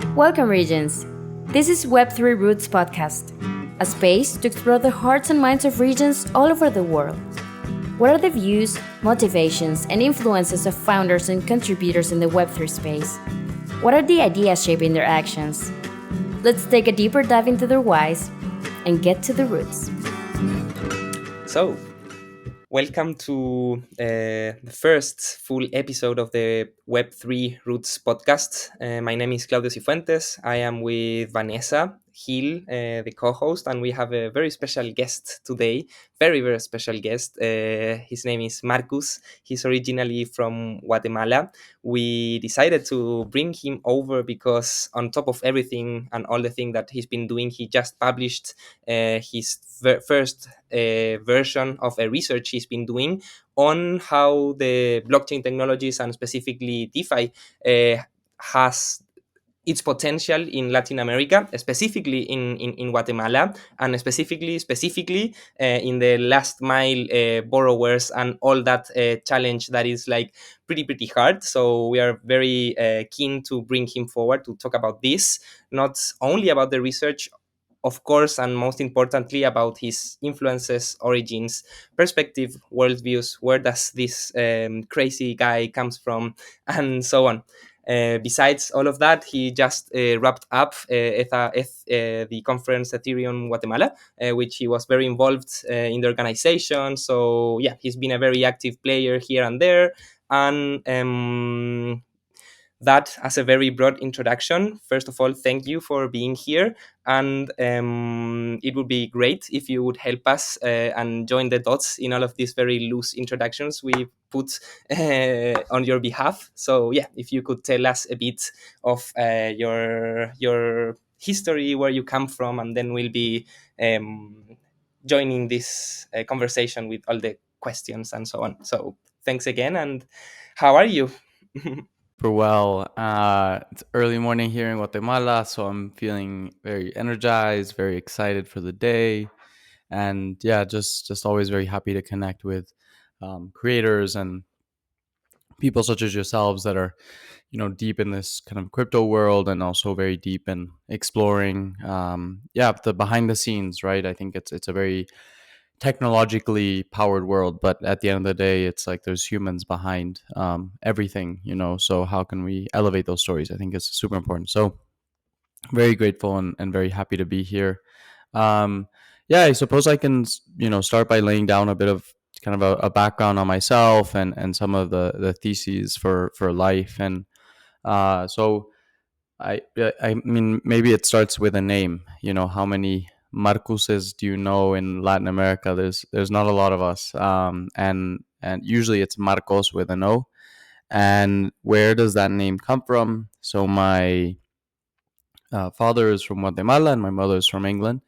Welcome, Regens. This is Web3Roots Podcast, a space to explore the hearts and minds of regions all over the world. What are the views, motivations, and influences of founders and contributors in the Web3 space? What are the ideas shaping their actions? Let's take a deeper dive into their whys and get to the roots. So, welcome to the first full episode of the Web3Roots podcast. My name is Claudio Cifuentes. I am with Vanessa Hill, the co-host, and we have a very special guest today. Very, very special guest. His name is Marcus. He's originally from Guatemala. We decided to bring him over because on top of everything and all the thing that he's been doing, he just published his first version of a research he's been doing on how the blockchain technologies and specifically DeFi has its potential in Latin America, specifically in Guatemala, and specifically in the last mile borrowers and all that challenge that is like pretty hard. So we are very keen to bring him forward to talk about this, not only about the research, of course, and most importantly about his influences, origins, perspective, worldviews, where does this crazy guy comes from, and so on. Besides all of that, he just wrapped up the conference Ethereum Guatemala, which he was very involved in the organization. So yeah, he's been a very active player here and there. And that as a very broad introduction. First of all, thank you for being here. And it would be great if you would help us and join the dots in all of these very loose introductions we put on your behalf. So yeah, if you could tell us a bit of your history, where you come from, and then we'll be joining this conversation with all the questions and so on. So thanks again, and how are you? Super well. It's early morning here in Guatemala, so I'm feeling very energized, very excited for the day, and yeah, just always very happy to connect with creators and people such as yourselves that are, deep in this kind of crypto world and also very deep in exploring, the behind the scenes. Right, I think it's a very technologically powered world, but at the end of the day it's like there's humans behind everything, so how can we elevate those stories? I think it's super important. So very grateful and very happy to be here. Yeah, I suppose I can start by laying down a bit of kind of a background on myself and some of the theses for life. And so I mean, maybe it starts with a name. How many Marcuses do you know in Latin America? There's not a lot of us, and usually it's Marcos with an O. And where does that name come from? So my father is from Guatemala and my mother is from England.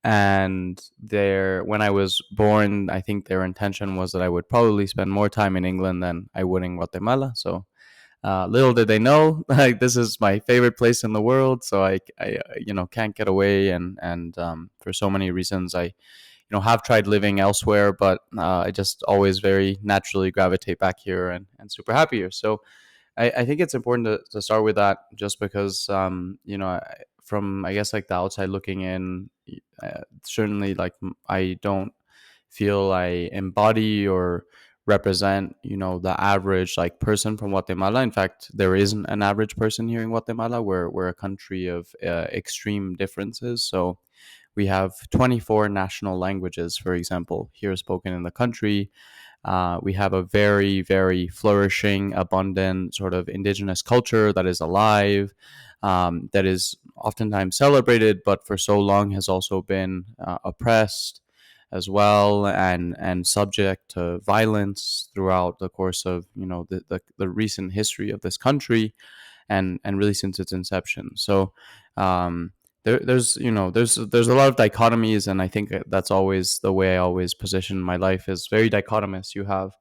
And when I was born, I think their intention was that I would probably spend more time in England than I would in Guatemala. So little did they know, like, this is my favorite place in the world. So I can't get away, and for so many reasons, I have tried living elsewhere, but I just always very naturally gravitate back here and super happy here. So I think it's important to start with that, just because from, I guess, like the outside looking in, certainly, like, I don't feel I embody or represent the average, like, person from Guatemala. In fact, there isn't an average person here in Guatemala. We're a country of extreme differences. So we have 24 national languages, for example, here spoken in the country. We have a very, very flourishing, abundant sort of indigenous culture that is alive, that is oftentimes celebrated, but for so long has also been oppressed as well, and subject to violence throughout the course of the recent history of this country, and really since its inception. So there's a lot of dichotomies, and I think that's always the way I always position my life, is very dichotomous. You have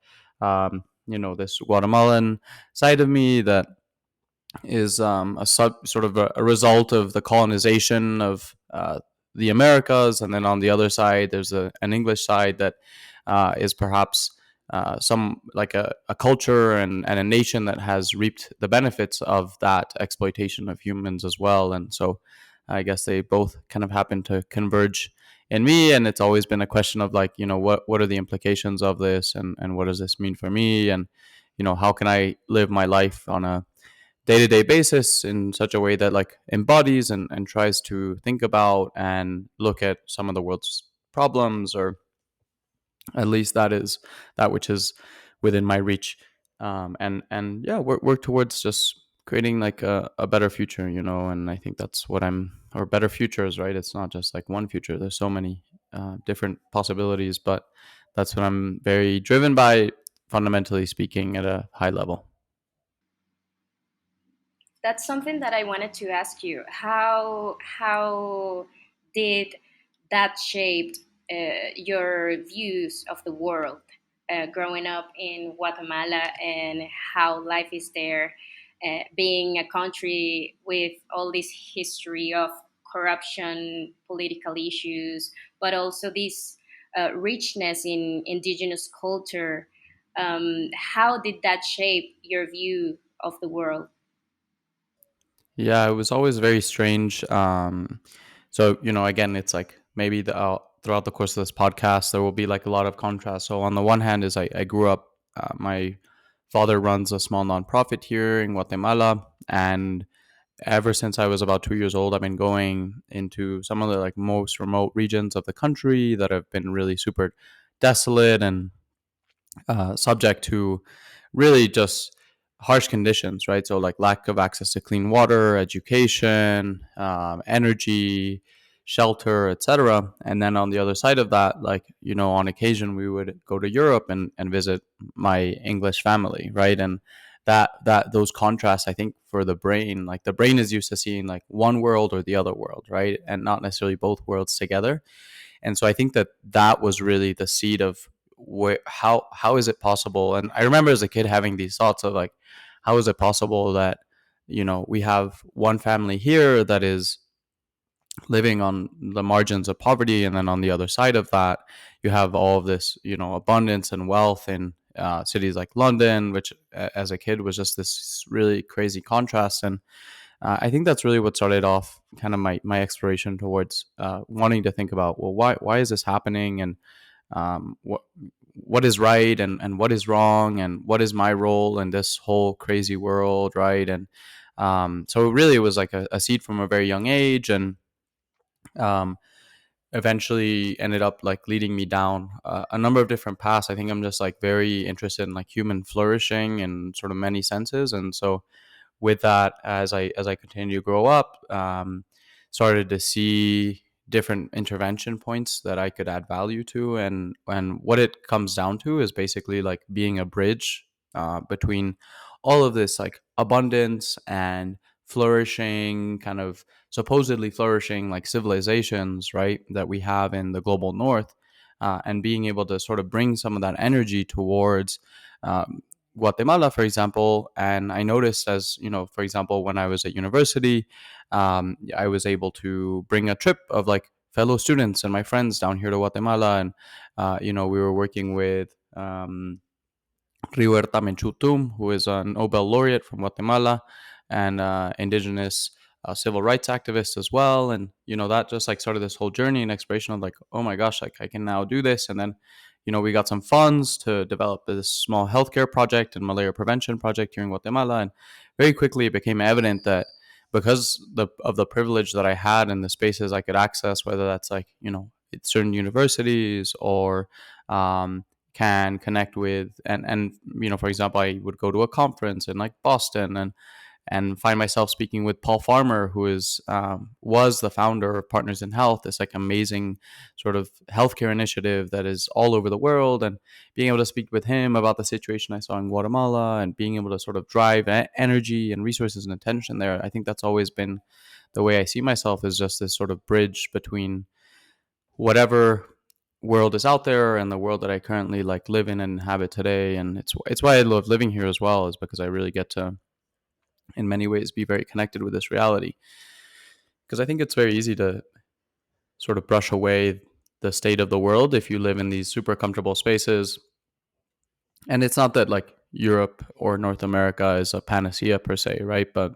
this Guatemalan side of me that is sort of a result of the colonization of the Americas, and then on the other side there's an English side that is perhaps some like a culture and a nation that has reaped the benefits of that exploitation of humans as well. And so I guess they both kind of happen to converge in me. And it's always been a question of like, what are the implications of this, and what does this mean for me? And, how can I live my life on a day-to-day basis in such a way that like embodies and tries to think about and look at some of the world's problems, or at least that is that which is within my reach. And yeah, work towards just creating like a better future, and I think that's what I'm or better futures, right? It's not just like one future, there's so many different possibilities, but that's what I'm very driven by, fundamentally speaking, at a high level. That's something that I wanted to ask you. How did that shape your views of the world growing up in Guatemala, and how life is there, being a country with all this history of corruption, political issues, but also this richness in indigenous culture. How did that shape your view of the world? Yeah, it was always very strange. So again, it's like maybe throughout the course of this podcast, there will be like a lot of contrast. So on the one hand, is I grew up. My father runs a small nonprofit here in Guatemala, and ever since I was about 2 years old, I've been going into some of the like most remote regions of the country that have been really super desolate and subject to really just harsh conditions, right? So like lack of access to clean water, education, energy, shelter, etc. And then on the other side of that, like on occasion we would go to Europe and visit my English family, right? And that those contrasts, I think, for the brain, like the brain is used to seeing like one world or the other world, right? And not necessarily both worlds together. And so I think that was really the seed of how is it possible. And I remember as a kid having these thoughts of like, how is it possible that we have one family here that is living on the margins of poverty, and then on the other side of that you have all of this abundance and wealth in cities like London, which as a kid was just this really crazy contrast. And I think that's really what started off kind of my exploration towards wanting to think about, well, why is this happening, and what is right, and what is wrong, and what is my role in this whole crazy world, right? And so really it was like a seed from a very young age, and um, eventually ended up like leading me down a number of different paths. I think I'm just like very interested in like human flourishing in sort of many senses. And so with that, as I continued to grow up, started to see different intervention points that I could add value to, and what it comes down to is basically like being a bridge between all of this like abundance and flourishing, kind of supposedly flourishing like civilizations, right, that we have in the global north, and being able to sort of bring some of that energy towards Guatemala, for example. And I noticed, as for example, when I was at university, I was able to bring a trip of like fellow students and my friends down here to Guatemala, and we were working with Rihuerta Menchutum, who is a Nobel laureate from Guatemala and Indigenous civil rights activist as well. And, that just like started this whole journey and exploration of like, oh my gosh, like I can now do this. And then, we got some funds to develop this small healthcare project and malaria prevention project here in Guatemala. And very quickly it became evident that because of the privilege that I had and the spaces I could access, whether that's like, certain universities or can connect with, and for example, I would go to a conference in like Boston and find myself speaking with Paul Farmer, who is was the founder of Partners in Health, this like amazing sort of healthcare initiative that is all over the world, and being able to speak with him about the situation I saw in Guatemala and being able to sort of drive energy and resources and attention there. I think that's always been the way I see myself, is just this sort of bridge between whatever world is out there and the world that I currently like live in and inhabit today. And it's why I love living here as well, is because I really get to, in many ways, be very connected with this reality. Because I think it's very easy to sort of brush away the state of the world if you live in these super comfortable spaces And it's not that like Europe or North America is a panacea per se, right? But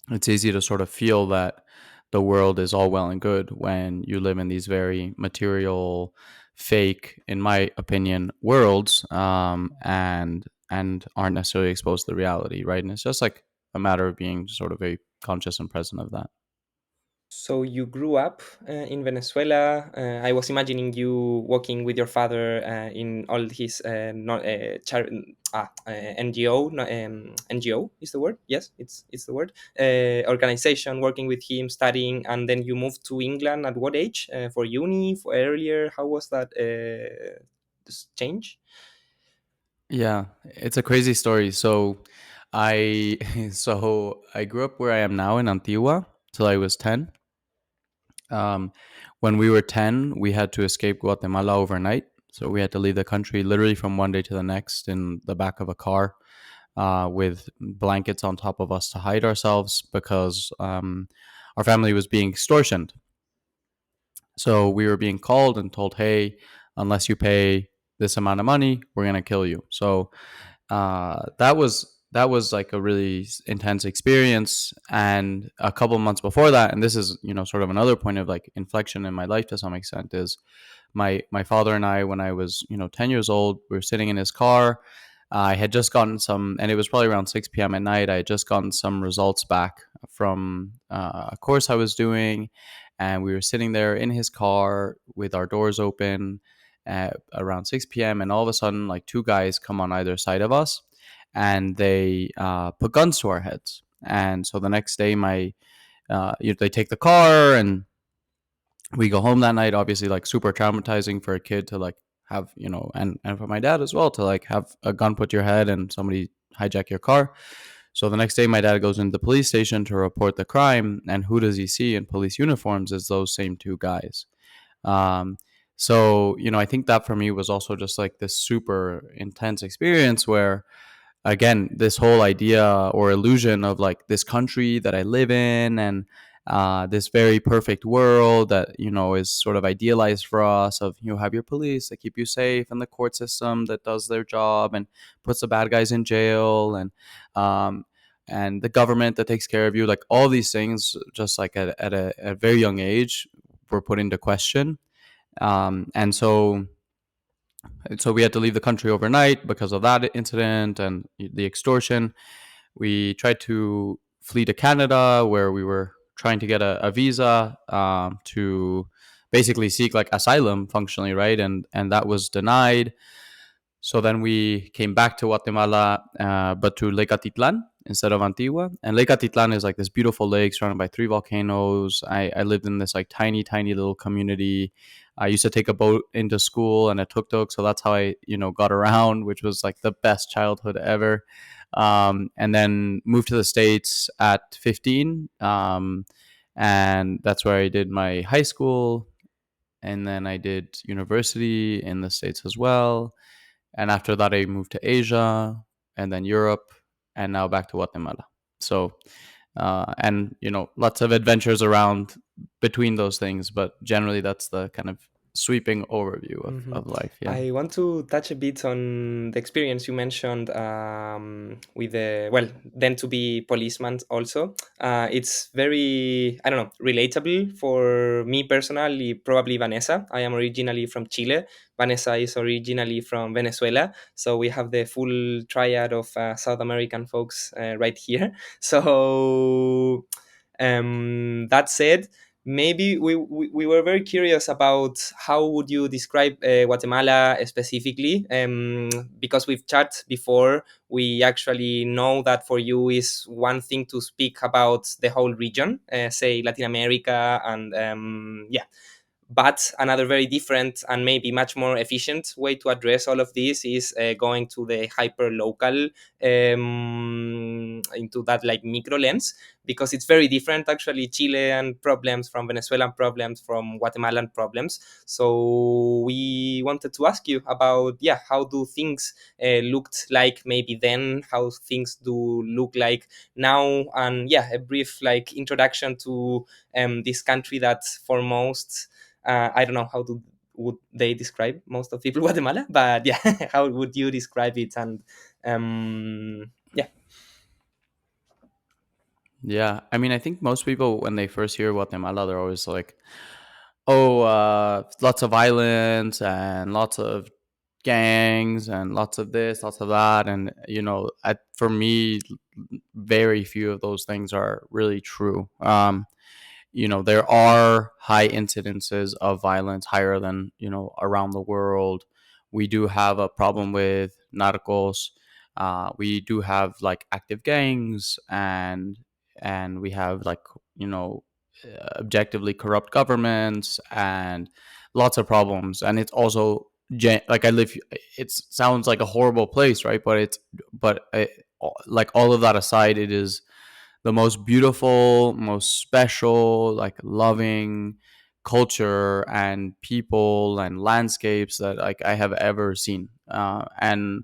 it's easy to sort of feel that the world is all well and good when you live in these very material, fake, in my opinion, worlds, and aren't necessarily exposed to the reality, right? And it's just like a matter of being sort of very conscious and present of that. So you grew up in Venezuela. I was imagining you working with your father in all his NGO. No, NGO is the word. Yes, it's the word. Organization, working with him, studying, and then you moved to England. At what age? For uni? For earlier? How was that this change? Yeah, it's a crazy story. I so I grew up where I am now in Antigua till I was 10. Um, when we were 10, we had to escape Guatemala overnight. So we had to leave the country literally from one day to the next in the back of a car, with blankets on top of us to hide ourselves because our family was being extortioned. So we were being called and told, hey, unless you pay this amount of money, we're going to kill you. So that was like a really intense experience. And a couple months before that, and this is sort of another point of like inflection in my life to some extent, is my father and I, when I was 10 years old, we were sitting in his car. I had just gotten some, and it was probably around 6 p.m. at night. I had just gotten some results back from a course I was doing, and we were sitting there in his car with our doors open at around 6 p.m. And all of a sudden, like two guys come on either side of us, and they put guns to our heads. And so the next day, they take the car and we go home that night. Obviously, like super traumatizing for a kid to like have, and for my dad as well, to like have a gun put to your head and somebody hijack your car. So the next day, my dad goes into the police station to report the crime, and who does he see in police uniforms? Is those same two guys. Um, so I think that for me was also just like this super intense experience where, again, this whole idea or illusion of like this country that I live in, and this very perfect world that is sort of idealized for us, of have your police that keep you safe, and the court system that does their job and puts the bad guys in jail, um, and the government that takes care of you, like all these things, just like at a very young age, were put into question. And so we had to leave the country overnight because of that incident and the extortion. We tried to flee to Canada, where we were trying to get a visa, to basically seek like asylum functionally, right? And that was denied. So then we came back to Guatemala, but to Lake Atitlan instead of Antigua. And Lake Atitlan is like this beautiful lake surrounded by three volcanoes. I lived in this like tiny, tiny little community. I used to take a boat into school and a tuk-tuk. So that's how I, got around, which was like the best childhood ever. And then moved to the States at 15. And that's where I did my high school. And then I did university in the States as well. And after that, I moved to Asia and then Europe, and now back to Guatemala. So, and lots of adventures around between those things, but generally that's the kind of sweeping overview Mhm. of life. Yeah. I want to touch a bit on the experience you mentioned with the, well, then to be policeman also. It's very, I don't know, relatable for me personally, probably Vanessa. I am originally from Chile. Vanessa is originally from Venezuela. So we have the full triad of South American folks right here. So that said, maybe we were very curious about how would you describe Guatemala specifically, because we've chatted before. We actually know that for you is one thing to speak about the whole region, say Latin America, and yeah, but another very different and maybe much more efficient way to address all of this is going to the hyper local, into that like micro lens, because it's very different actually, Chilean problems from Venezuelan problems from Guatemalan problems. So we wanted to ask you about, yeah, how do things looked like maybe then, how things do look like now, and yeah, a brief like introduction to this country that for most, I don't know how to would they describe most of people Guatemala? But yeah, how would you describe it? And yeah. Yeah, I mean, I think most people when they first hear Guatemala, they're always like, "Oh, lots of violence and lots of gangs and lots of this, lots of that." And for me, very few of those things are really true. There are high incidences of violence, higher than around the world. We do have a problem with narcos. We do have like active gangs, and we have like objectively corrupt governments and lots of problems. And it's also like I live. It sounds like a horrible place, right? Like all of that aside, it is the most beautiful, most special, like loving culture and people and landscapes that like I have ever seen. And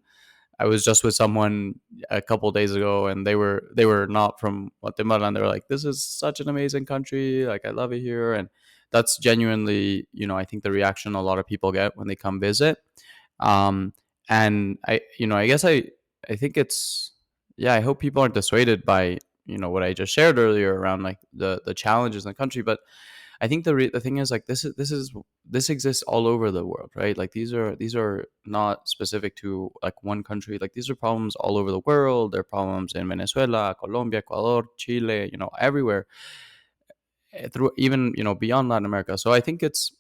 I was just with someone a couple of days ago, and they were not from Guatemala, and they were like, "This is such an amazing country. Like I love it here." And that's genuinely, I think the reaction a lot of people get when they come visit. Um, and I guess I think it's yeah. I hope people aren't dissuaded by what I just shared earlier around like the challenges in the country, but I think the thing is like this exists all over the world, right? Like these are not specific to like one country. Like these are problems all over the world. There are problems in Venezuela, Colombia, Ecuador, Chile, everywhere, through even beyond Latin America. So I think it's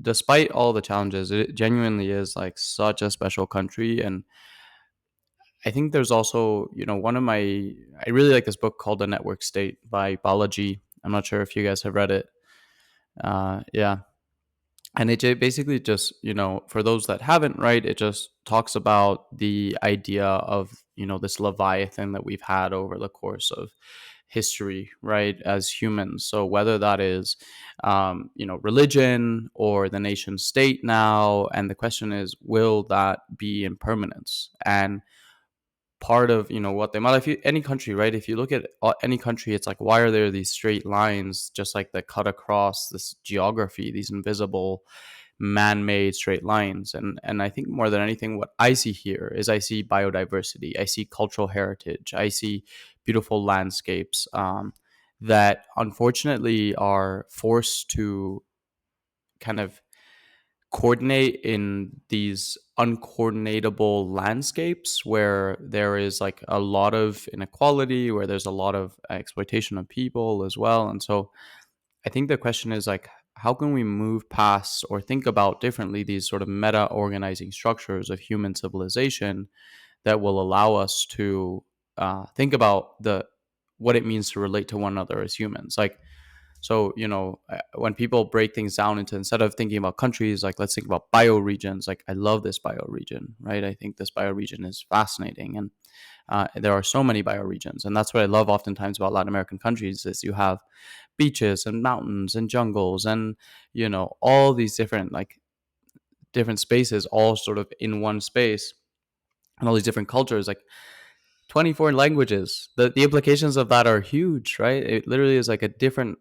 despite all the challenges, it genuinely is like such a special country. And I think there's also, I really like this book called The Network State by Balaji. I'm not sure if you guys have read it. Yeah. And basically just, for those that haven't, right, it just talks about the idea of, this Leviathan that we've had over the course of history, right, as humans. So whether that is, religion or the nation state now. And the question is, will that be in permanence? And part of Guatemala, if you any country, right, if you look at any country, it's like, why are there these straight lines just like that cut across this geography, these invisible man-made straight lines? And I think more than anything, what I see here is I see biodiversity, I see cultural heritage, I see beautiful landscapes, that unfortunately are forced to kind of coordinate in these uncoordinatable landscapes where there is like a lot of inequality, where there's a lot of exploitation of people as well. And so I think the question is like, how can we move past or think about differently these sort of meta organizing structures of human civilization that will allow us to think about what it means to relate to one another as humans? Like, so, when people break things down into, instead of thinking about countries, like let's think about bioregions. Like I love this bioregion, right? I think this bioregion is fascinating. And there are so many bioregions. And that's what I love oftentimes about Latin American countries is you have beaches and mountains and jungles and, all these different spaces all sort of in one space, and all these different cultures, like 24 languages. The implications of that are huge, right? It literally is like a different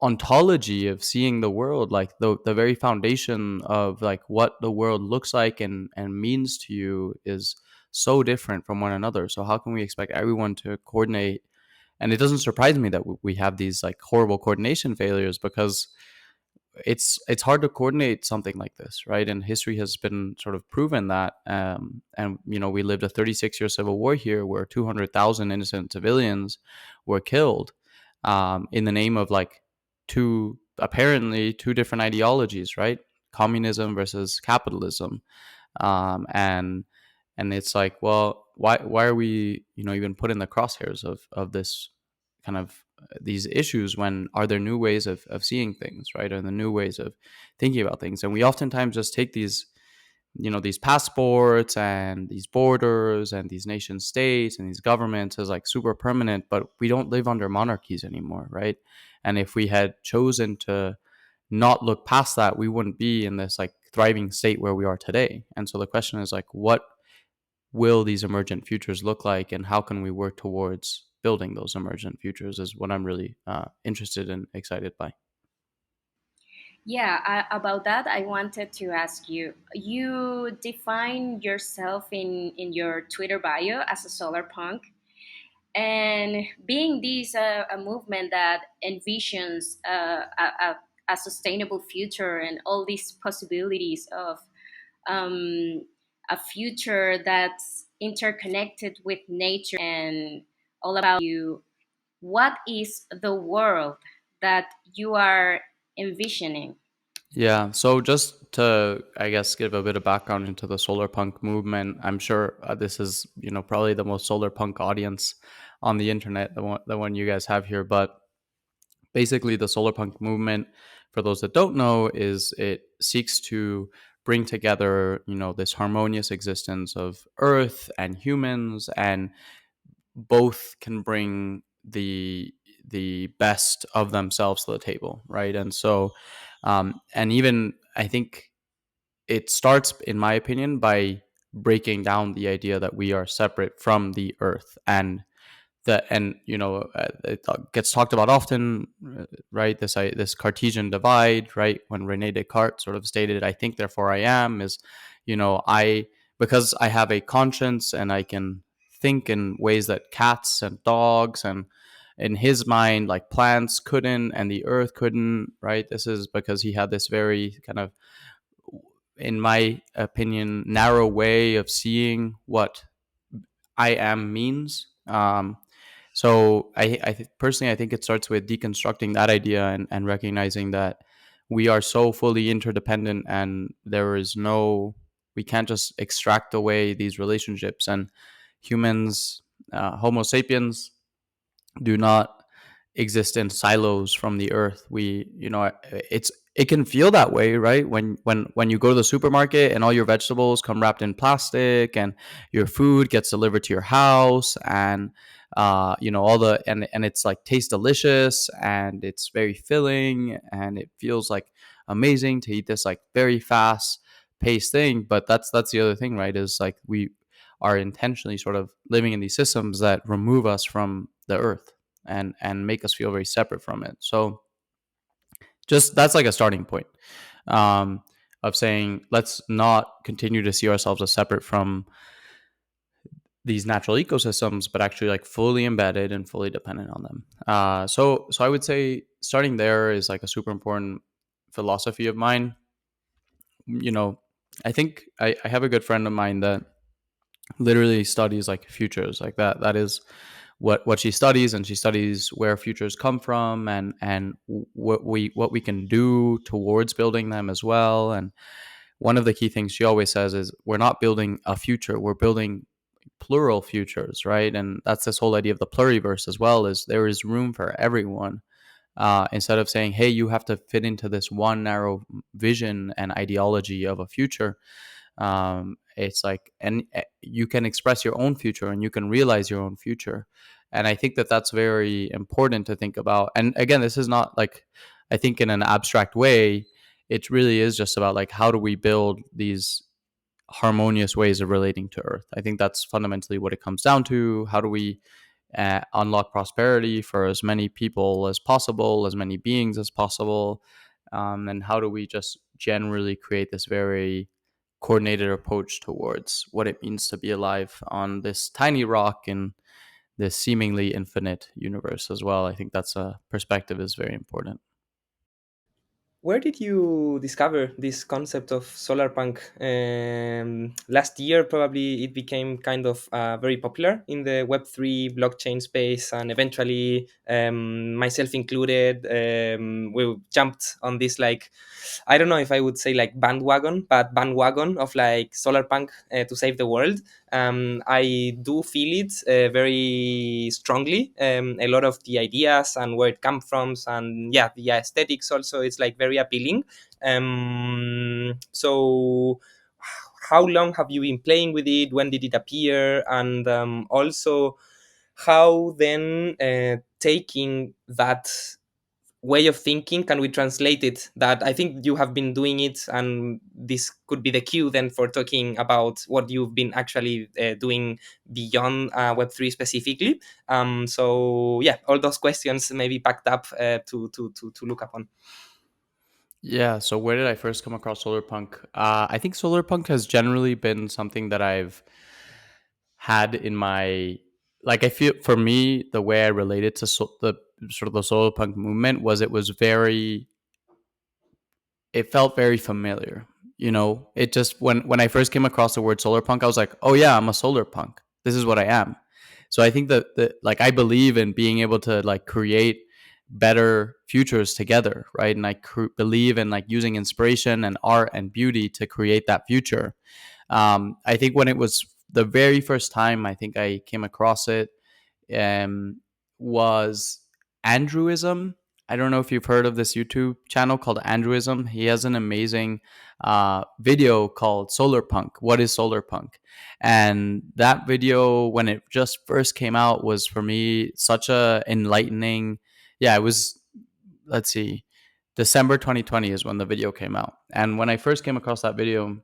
ontology of seeing the world, like the very foundation of like what the world looks like and means to you is so different from one another. So how can we expect everyone to coordinate? And it doesn't surprise me that we have these like horrible coordination failures, because it's hard to coordinate something like this, right? And history has been sort of proven that. And we lived a 36-year civil war here where 200,000 innocent civilians were killed, in the name of like apparently two different ideologies, right? Communism versus capitalism. And it's like, well, why are we even put in the crosshairs of this kind of these issues? When are there new ways of seeing things, right? Are there new ways of thinking about things? And we oftentimes just take these passports and these borders and these nation states and these governments as like super permanent, but we don't live under monarchies anymore, right? And if we had chosen to not look past that, we wouldn't be in this like thriving state where we are today. And so the question is like, what will these emergent futures look like, and how can we work towards building those emergent futures, is what I'm really interested and excited by. Yeah, about that, I wanted to ask you. You define yourself in your Twitter bio as a solar punk, and being this a movement that envisions a sustainable future and all these possibilities of um, a future that's interconnected with nature and all about you. What is the world that you are envisioning? Yeah, so just to, I guess, give a bit of background into the solar punk movement, I'm sure this is, probably the most solar punk audience on the internet, the one you guys have here. But basically, the solar punk movement, for those that don't know, is it seeks to bring together, this harmonious existence of Earth and humans, and both can bring the best of themselves to the table, right? And so, and even I think it starts, in my opinion, by breaking down the idea that we are separate from the earth, and it gets talked about often, right? This Cartesian divide, right? When Rene Descartes sort of stated, "I think, therefore I am," is, I, because I have a conscience and I can think in ways that cats and dogs and, in his mind, like plants couldn't and the earth couldn't, right? This is because he had this very kind of, in my opinion, narrow way of seeing what I am means. So personally, I think it starts with deconstructing that idea, and recognizing that we are so fully interdependent, and we can't just extract away these relationships. And humans, Homo sapiens, do not exist in silos from the earth. It can feel that way, right? When you go to the supermarket and all your vegetables come wrapped in plastic, and your food gets delivered to your house, and all the and it's like tastes delicious, and it's very filling, and it feels like amazing to eat this like very fast paced thing. But that's the other thing, right? Is like we are intentionally sort of living in these systems that remove us from the earth, and make us feel very separate from it. So just that's like a starting point, um, of saying, let's not continue to see ourselves as separate from these natural ecosystems, but actually like fully embedded and fully dependent on them. So I would say starting there is like a super important philosophy of mine. You know, I think I have a good friend of mine that literally studies like futures, like that is what she studies, and she studies where futures come from, and what we can do towards building them as well. And one of the key things she always says is, we're not building a future, we're building plural futures, right? And that's this whole idea of the pluriverse as well, is there is room for everyone. Instead of saying, hey, you have to fit into this one narrow vision and ideology of a future, it's like, and you can express your own future, and you can realize your own future. And I think that that's very important to think about. And again, this is not like, I think, in an abstract way, it really is just about like, how do we build these harmonious ways of relating to earth? I think that's fundamentally what it comes down to. How do we unlock prosperity for as many people as possible, as many beings as possible? And how do we just generally create this very coordinated approach towards what it means to be alive on this tiny rock in this seemingly infinite universe as well? I think that's a perspective is very important. Where did you discover this concept of solar punk? Last year, probably it became kind of very popular in the Web3 blockchain space, and eventually, myself included, we jumped on this, like, I don't know if I would say like bandwagon, but bandwagon of like solar punk to save the world. I do feel it very strongly. A lot of the ideas and where it comes from, and yeah, the aesthetics also, it's like very appealing. So how long have you been playing with it? When did it appear? And also, how then taking that way of thinking can we translate it, that I think you have been doing it, and this could be the cue then for talking about what you've been actually doing beyond web3 specifically. So yeah, all those questions maybe packed up to look upon. Yeah. So where did I first come across Solarpunk? I think Solarpunk has generally been something that I've had in my, like, I feel for me the way I related to the sort of the Solarpunk movement was it felt very familiar. You know, it just when I first came across the word solar punk, I was like, oh yeah, I'm a solar punk. This is what I am. So I think that like I believe in being able to like create better futures together, right? And I believe in like using inspiration and art and beauty to create that future. I think when it was the very first time I think I came across it, um, was Andrewism. I don't know if you've heard of this YouTube channel called Andrewism. He has an amazing video called Solarpunk. What is Solarpunk? And that video, when it just first came out, was for me such a enlightening. Yeah, it was. Let's see, December 2020 is when the video came out. And when I first came across that video,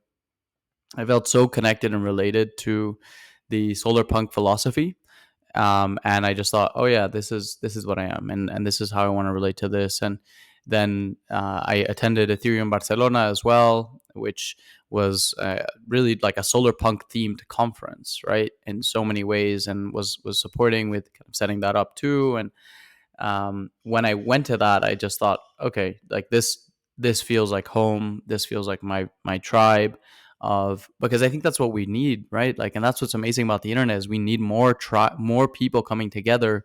I felt so connected and related to the Solarpunk philosophy, and I just thought, oh yeah, this is what I am, and this is how I want to relate to this. And then I attended Ethereum Barcelona as well, which was really like a solar punk themed conference, right, in so many ways, and was supporting with kind of setting that up too. And when I went to that, I just thought, okay, like this feels like home. This feels like my tribe of, because I think that's what we need, right? Like, and that's what's amazing about the internet is we need more people coming together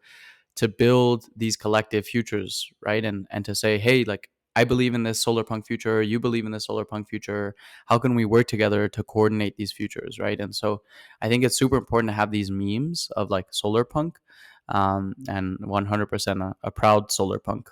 to build these collective futures, right? And to say, hey, like I believe in this solar punk future, you believe in this solar punk future. How can we work together to coordinate these futures, right? And so I think it's super important to have these memes of like solar punk, and 100% a proud solar punk.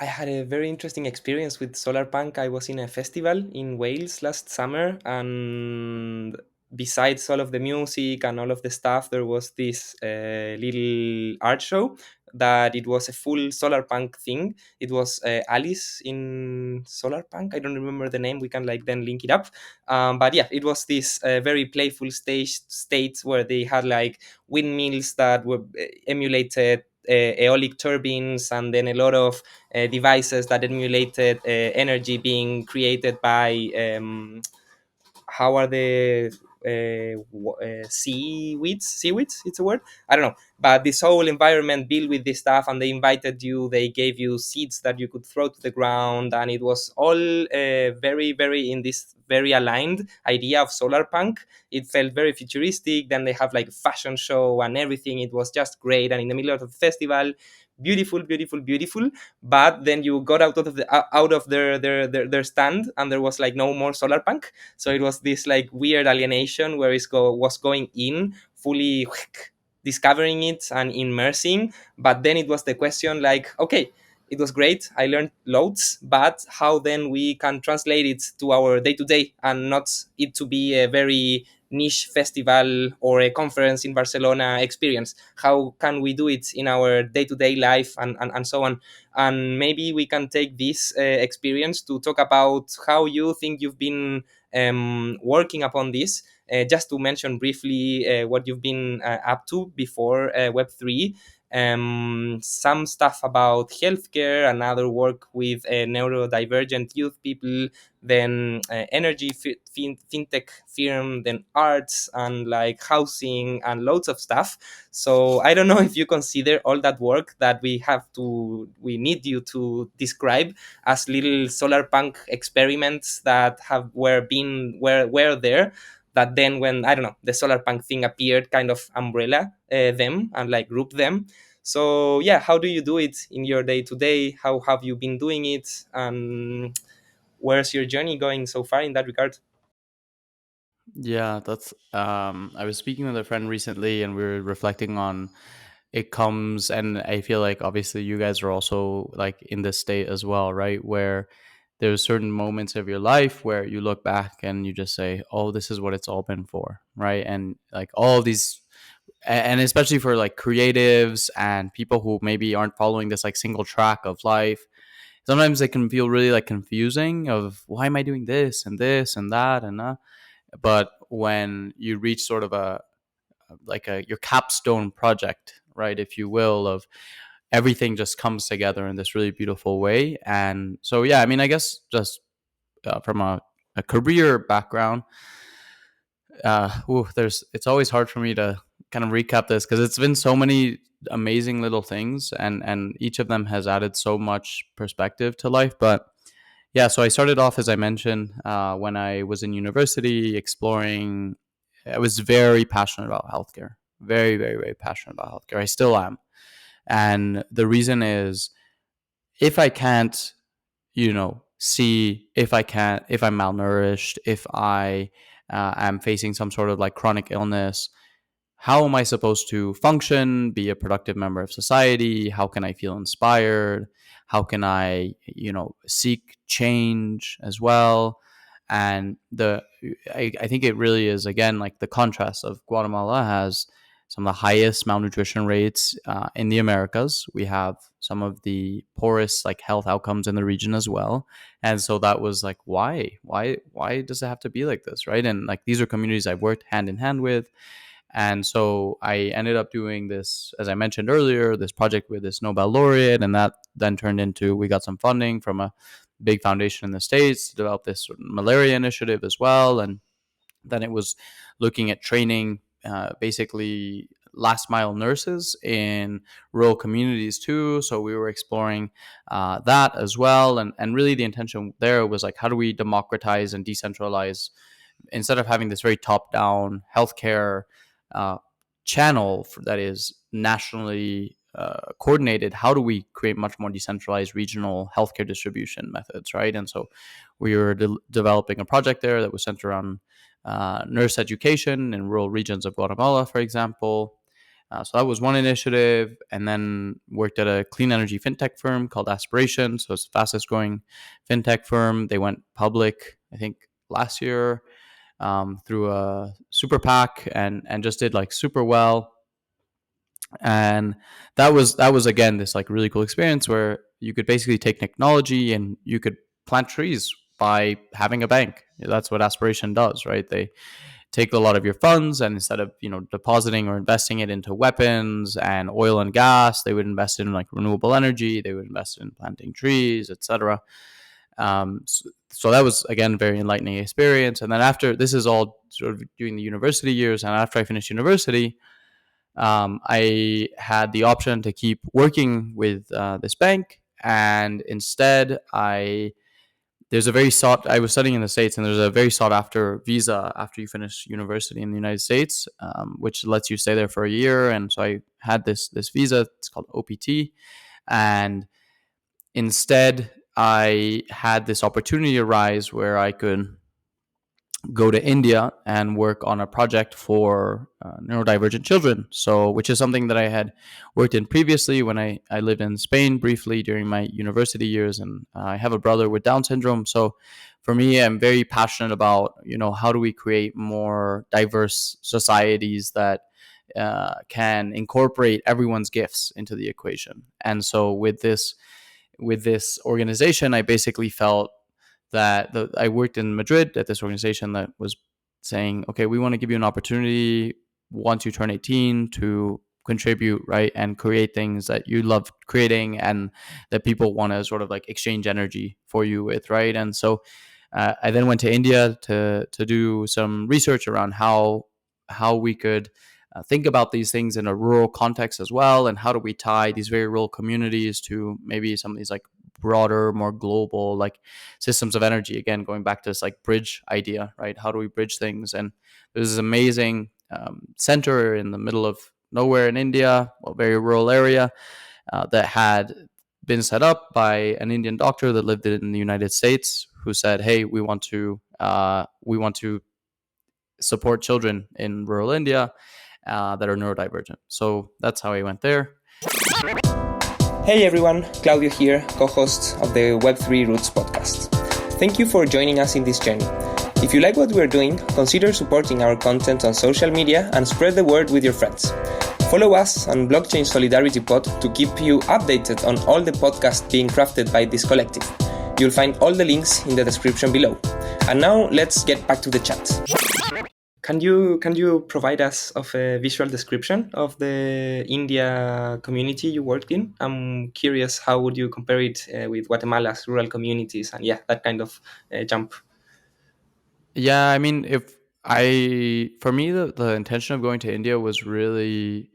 I had a very interesting experience with Solarpunk. I was in a festival in Wales last summer, and besides all of the music and all of the stuff, there was this little art show that it was a full Solarpunk thing. It was Alice in Solarpunk. I don't remember the name. We can like then link it up. But yeah, it was this very playful state where they had like windmills that were emulated aeolic turbines, and then a lot of devices that emulated energy being created by how are the seaweeds, it's a word, I don't know, but this whole environment built with this stuff, and they invited you, they gave you seeds that you could throw to the ground, and it was all very very in this very aligned idea of solar punk. It felt very futuristic. Then they have like a fashion show and everything. It was just great, and in the middle of the festival, beautiful, beautiful, beautiful. But then you got out of their stand, and there was like no more solar punk. So it was this like weird alienation where was going in fully discovering it and immersing. But then it was the question like, okay, it was great, I learned loads, but how then we can translate it to our day to day, and not it to be a very niche festival or a conference in Barcelona experience? How can we do it in our day to day life, and so on? And maybe we can take this experience to talk about how you think you've been working upon this. Just to mention briefly what you've been up to before Web3, some stuff about healthcare, another work with neurodivergent youth people, then energy fintech firm, then arts and like housing and loads of stuff. So I don't know if you consider all that work that we need you to describe as little solar punk experiments that were there, that then when, I don't know, the solar punk thing appeared, kind of umbrella them and like group them. So yeah, how do you do it in your day to day? How have you been doing it, and where's your journey going so far in that regard? Yeah, that's I was speaking with a friend recently and we were reflecting on it comes, and I feel like obviously you guys are also like in this state as well, right? Where there's certain moments of your life where you look back and you just say, "Oh, this is what it's all been for," right? And like all of these, and especially for like creatives and people who maybe aren't following this like single track of life, sometimes it can feel really like confusing of why am I doing this and that and that. But when you reach sort of a like a your capstone project, right, if you will, of everything just comes together in this really beautiful way. And so, yeah, I mean, I guess just from a career background, it's always hard for me to kind of recap this because it's been so many amazing little things, and each of them has added so much perspective to life. But yeah, so I started off, as I mentioned, when I was in university exploring. I was very passionate about healthcare, very, very, very passionate about healthcare. I still am. And the reason is, if I can't, see if I'm malnourished, if I am facing some sort of like chronic illness, how am I supposed to function, be a productive member of society? How can I feel inspired? How can I, seek change as well? And I think it really is, again, like the contrast of Guatemala has some of the highest malnutrition rates in the Americas. We have some of the poorest like health outcomes in the region as well. And so that was like, why does it have to be like this, right? And like, these are communities I've worked hand in hand with. And so I ended up doing this, as I mentioned earlier, this project with this Nobel laureate, and that then turned into, we got some funding from a big foundation in the States to develop this sort of malaria initiative as well. And then it was looking at training basically last mile nurses in rural communities too. So we were exploring that as well. And really the intention there was like, how do we democratize and decentralize, instead of having this very top-down healthcare channel that is nationally coordinated, how do we create much more decentralized regional healthcare distribution methods, right? And so we were developing a project there that was centered around nurse education in rural regions of Guatemala, for example. So that was one initiative, and then worked at a clean energy fintech firm called Aspiration. So it's the fastest growing fintech firm. They went public, I think, last year through a super PAC, and just did like super well. And that was again this like really cool experience where you could basically take technology and you could plant trees by having a bank. That's what Aspiration does, right? They take a lot of your funds, and instead of depositing or investing it into weapons and oil and gas, they would invest in like renewable energy. They would invest in planting trees, etc. So that was, again, a very enlightening experience. And then after, this is all sort of during the university years, and after I finished university, I had the option to keep working with this bank, and instead I was studying in the States, and there's a very sought after visa after you finish university in the United States, which lets you stay there for a year. And so I had this visa. It's called OPT, and instead I had this opportunity arise where I could go to India and work on a project for neurodivergent children. So, which is something that I had worked in previously when I lived in Spain briefly during my university years. And I have a brother with Down syndrome. So for me, I'm very passionate about, how do we create more diverse societies that can incorporate everyone's gifts into the equation. And so with this organization, I basically felt that I worked in Madrid at this organization that was saying, okay, we want to give you an opportunity once you turn 18 to contribute, right, and create things that you love creating and that people want to sort of like exchange energy for you with, right? And so I then went to India to do some research around how we could think about these things in a rural context as well, and how do we tie these very rural communities to maybe some of these like broader, more global like systems of energy. Again, going back to this like bridge idea, right? How do we bridge things? And there's this amazing center in the middle of nowhere in India, a very rural area that had been set up by an Indian doctor that lived in the United States, who said, "Hey, we want to support children in rural India that are neurodivergent." So that's how I went there. Hey everyone, Claudio here, co-host of the Web3Roots podcast. Thank you for joining us in this journey. If you like what we're doing, consider supporting our content on social media and spread the word with your friends. Follow us on Blockchain Solidarity Pod to keep you updated on all the podcasts being crafted by this collective. You'll find all the links in the description below. And now let's get back to the chat. Can you provide us of a visual description of the India community you worked in? I'm curious, how would you compare it with Guatemala's rural communities, and yeah, that kind of jump. Yeah, I mean, if I for me the intention of going to India was really,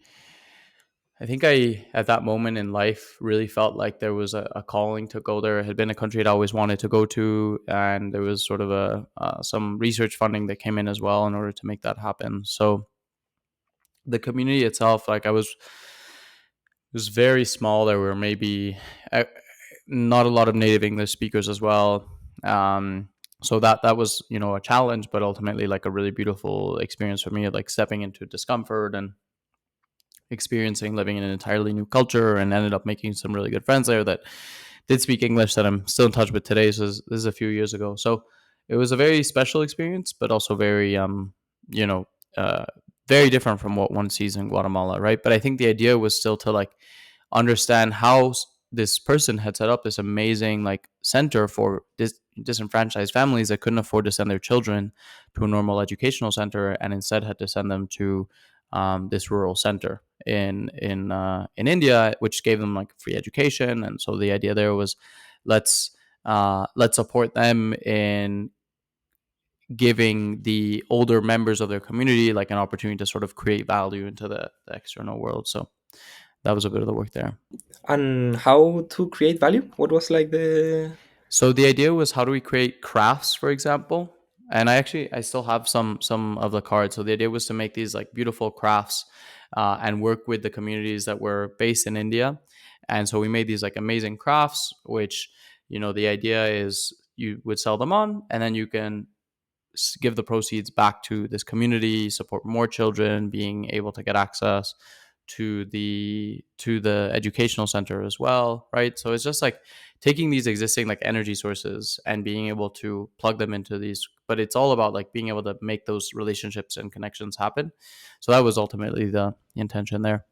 I think I at that moment in life really felt like there was a calling to go there. It had been a country I'd always wanted to go to, and there was sort of a some research funding that came in as well in order to make that happen. So the community itself, like I was, it was very small. There were maybe uh, not a lot of native English speakers as well. So that was, you know, a challenge, but ultimately like a really beautiful experience for me, like stepping into discomfort and experiencing living in an entirely new culture, and ended up making some really good friends there that did speak English that I'm still in touch with today. So this is a few years ago. So it was a very special experience, but also very you know, uh, very different from what one sees in Guatemala, right? But I think the idea was still to like understand how this person had set up this amazing like center for disenfranchised families that couldn't afford to send their children to a normal educational center, and instead had to send them to this rural center in India, which gave them like free education. And so the idea there was, let's let's support them in giving the older members of their community like an opportunity to sort of create value into the external world. So that was a bit of the work there. And how to create value? What was like the So the idea was, how do we create crafts, for example? And I still have some of the cards. So the idea was to make these like beautiful crafts and work with the communities that were based in India. And so we made these like amazing crafts, which, you know, the idea is you would sell them on, and then you can give the proceeds back to this community, support more children being able to get access to the educational center as well, right? So it's just like taking these existing like energy sources and being able to plug them into these, but it's all about like being able to make those relationships and connections happen. So that was ultimately the intention there.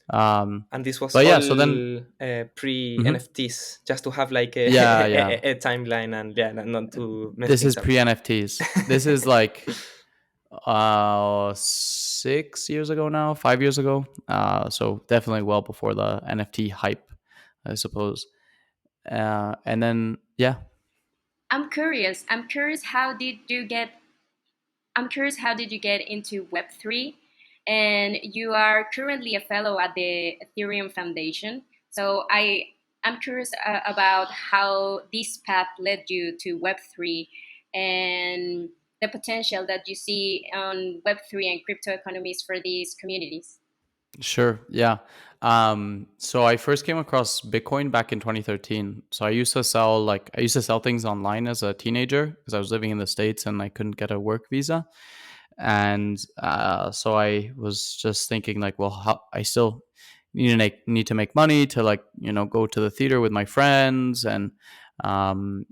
and this was But all yeah, so then pre mhm. NFTs, just to have like a, Yeah, yeah, a timeline, and yeah, not to mess this is things up. pre NFTs. This is like 6 years ago now, 5 years ago. So definitely well before the NFT hype, I suppose. And then yeah. I'm curious, how did you get into Web3? And you are currently a fellow at the Ethereum Foundation. So I'm curious about how this path led you to Web3, and the potential that you see on Web3 and crypto economies for these communities. Sure. Yeah. So I first came across Bitcoin back in 2013. So I used to sell things online as a teenager because I was living in the States and I couldn't get a work visa. And so I was just thinking like, well, I still need to make money to, like, you know, go to the theater with my friends and um,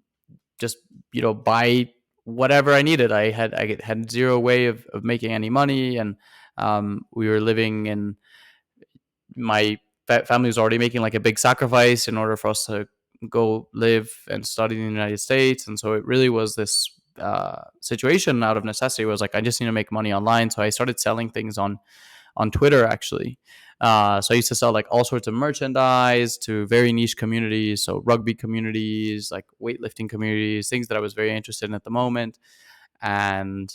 just, you know, buy whatever I needed. I had zero way of making any money, and we were living in my family was already making like a big sacrifice in order for us to go live and study in the United States. And so it really was this situation out of necessity, where I was like, I just need to make money online. So I started selling things on Twitter, actually. So I used to sell like all sorts of merchandise to very niche communities, so rugby communities, like weightlifting communities, things that I was very interested in at the moment. And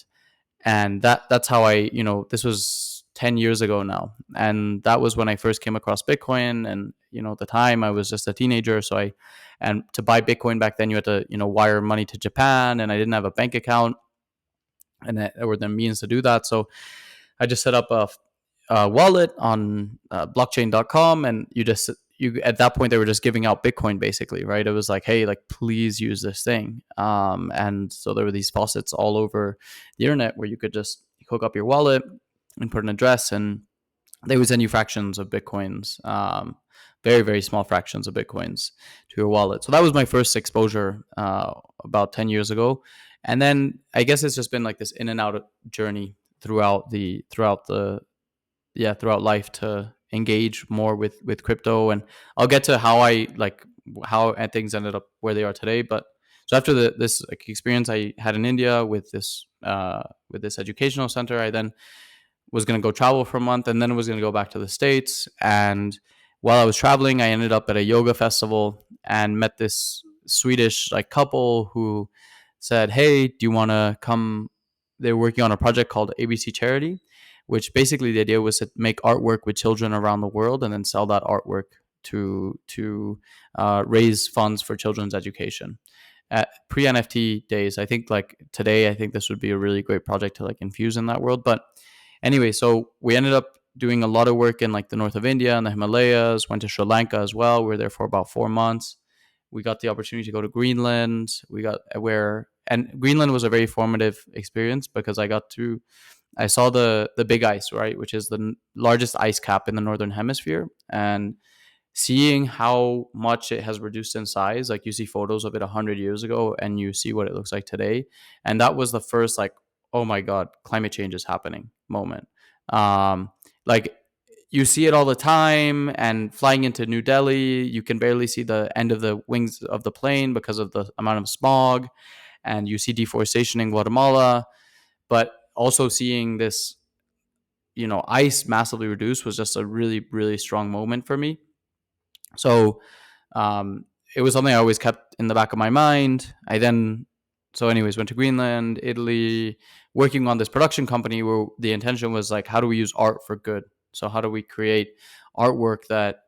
that's how I, you know, this was 10 years ago now, and that was when I first came across Bitcoin. And, you know, at the time I was just a teenager, so I and to buy Bitcoin back then you had to, you know, wire money to Japan, and I didn't have a bank account or the means to do that. So I just set up a wallet on blockchain.com, and you at that point they were just giving out Bitcoin basically, right? It was like, hey, like, please use this thing. And so there were these faucets all over the internet where you could just hook up your wallet and put an address, and they would send you fractions of Bitcoins, very, very small fractions of Bitcoins to your wallet. So that was my first exposure about 10 years ago. And then I guess it's just been like this in and out journey throughout life to engage more with crypto. And I'll get to how things ended up where they are today. But so after this like experience I had in India with this with this educational center. I then was going to go travel for a month, and then was going to go back to the States. And while I was traveling, I ended up at a yoga festival and met this Swedish like couple who said, "Hey, do you want to come?" They're working on a project called ABC Charity, which basically the idea was to make artwork with children around the world and then sell that artwork to raise funds for children's education. At pre NFT days, I think like today, I think this would be a really great project to like infuse in that world. But anyway, so we ended up doing a lot of work in like the north of India and the Himalayas, went to Sri Lanka as well. We were there for about 4 months. We got the opportunity to go to Greenland. And Greenland was a very formative experience because I saw the big ice, right, which is the largest ice cap in the northern hemisphere, and seeing how much it has reduced in size. Like you see photos of it 100 years ago and you see what it looks like today, and that was the first like, oh my god, climate change is happening moment. Like you see it all the time, and flying into New Delhi, you can barely see the end of the wings of the plane because of the amount of smog, and you see deforestation in Guatemala. But also seeing this, ice massively reduced was just a really, really strong moment for me. So it was something I always kept in the back of my mind. Anyways, went to Greenland, Italy, working on this production company where the intention was like, how do we use art for good? So how do we create artwork that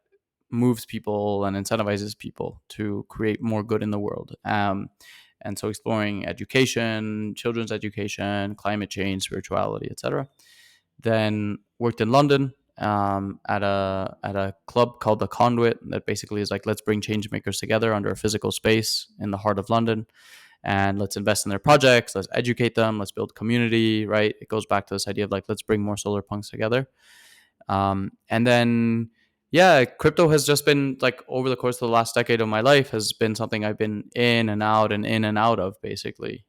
moves people and incentivizes people to create more good in the world? And so exploring education, children's education, climate change, spirituality, etc. Then worked in London at a club called the Conduit that basically is like, let's bring change makers together under a physical space in the heart of London, and let's invest in their projects, let's educate them, let's build community, right? It goes back to this idea of like, let's bring more solar punks together. And then yeah, crypto has just been like, over the course of the last decade of my life, has been something I've been in and out of basically.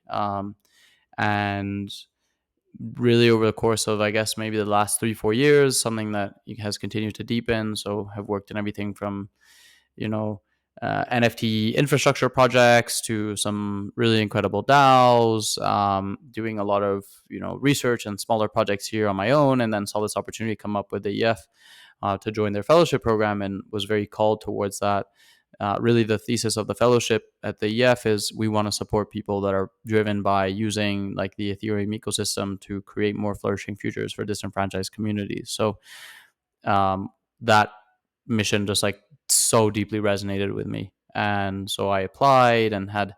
And really over the course of, I guess, maybe the last 3-4 years, something that has continued to deepen. So have worked in everything from, NFT infrastructure projects to some really incredible DAOs, doing a lot of, research and smaller projects here on my own, and then saw this opportunity come up with the EF to join their fellowship program, and was very called towards that. Really, the thesis of the fellowship at the EF is we want to support people that are driven by using like the Ethereum ecosystem to create more flourishing futures for disenfranchised communities. So that mission just like so deeply resonated with me. And so I applied and had a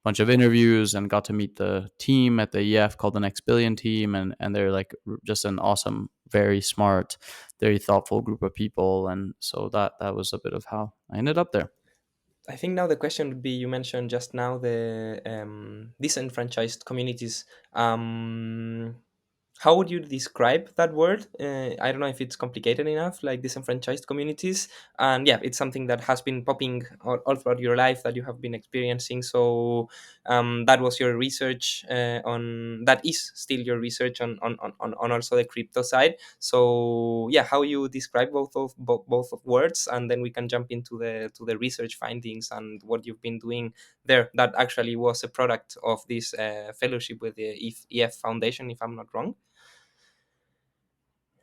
bunch of interviews and got to meet the team at the EF called the Next Billion team. And they're like just an awesome, very smart, very thoughtful group of people. And so that was a bit of how I ended up there. I think now the question would be, you mentioned just now the disenfranchised communities. How would you describe that word? I don't know if it's complicated enough, like disenfranchised communities. And yeah, it's something that has been popping all throughout your life that you have been experiencing. So that was your research that is still your research on also the crypto side. So yeah, how you describe both of words, and then we can jump into the research findings and what you've been doing there. That actually was a product of this fellowship with the EF Foundation, if I'm not wrong.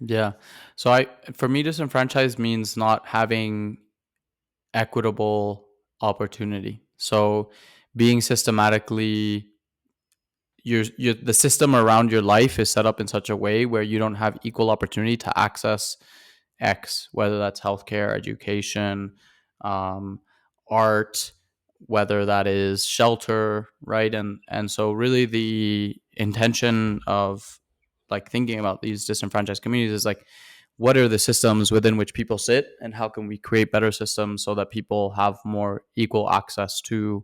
Yeah. So for me, disenfranchised means not having equitable opportunity. So being systematically, the system around your life is set up in such a way where you don't have equal opportunity to access X, whether that's healthcare, education, art, whether that is shelter, right? And so really the intention of like thinking about these disenfranchised communities is like, what are the systems within which people sit, and how can we create better systems so that people have more equal access to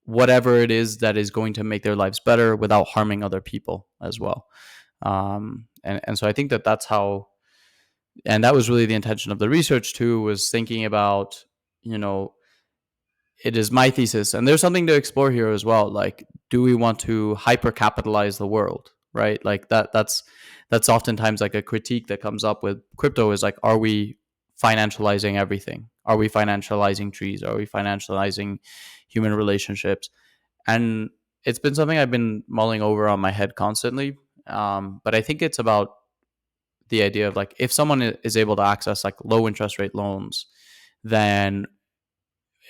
whatever it is that is going to make their lives better without harming other people as well. And so I think that's how, and that was really the intention of the research too, was thinking about, it is my thesis, and there's something to explore here as well. Like, do we want to hyper capitalize the world, right? Like that's oftentimes like a critique that comes up with crypto, is like, are we financializing everything? Are we financializing trees? Are we financializing human relationships? And it's been something I've been mulling over on my head constantly. But I think it's about the idea of like, if someone is able to access like low interest rate loans, then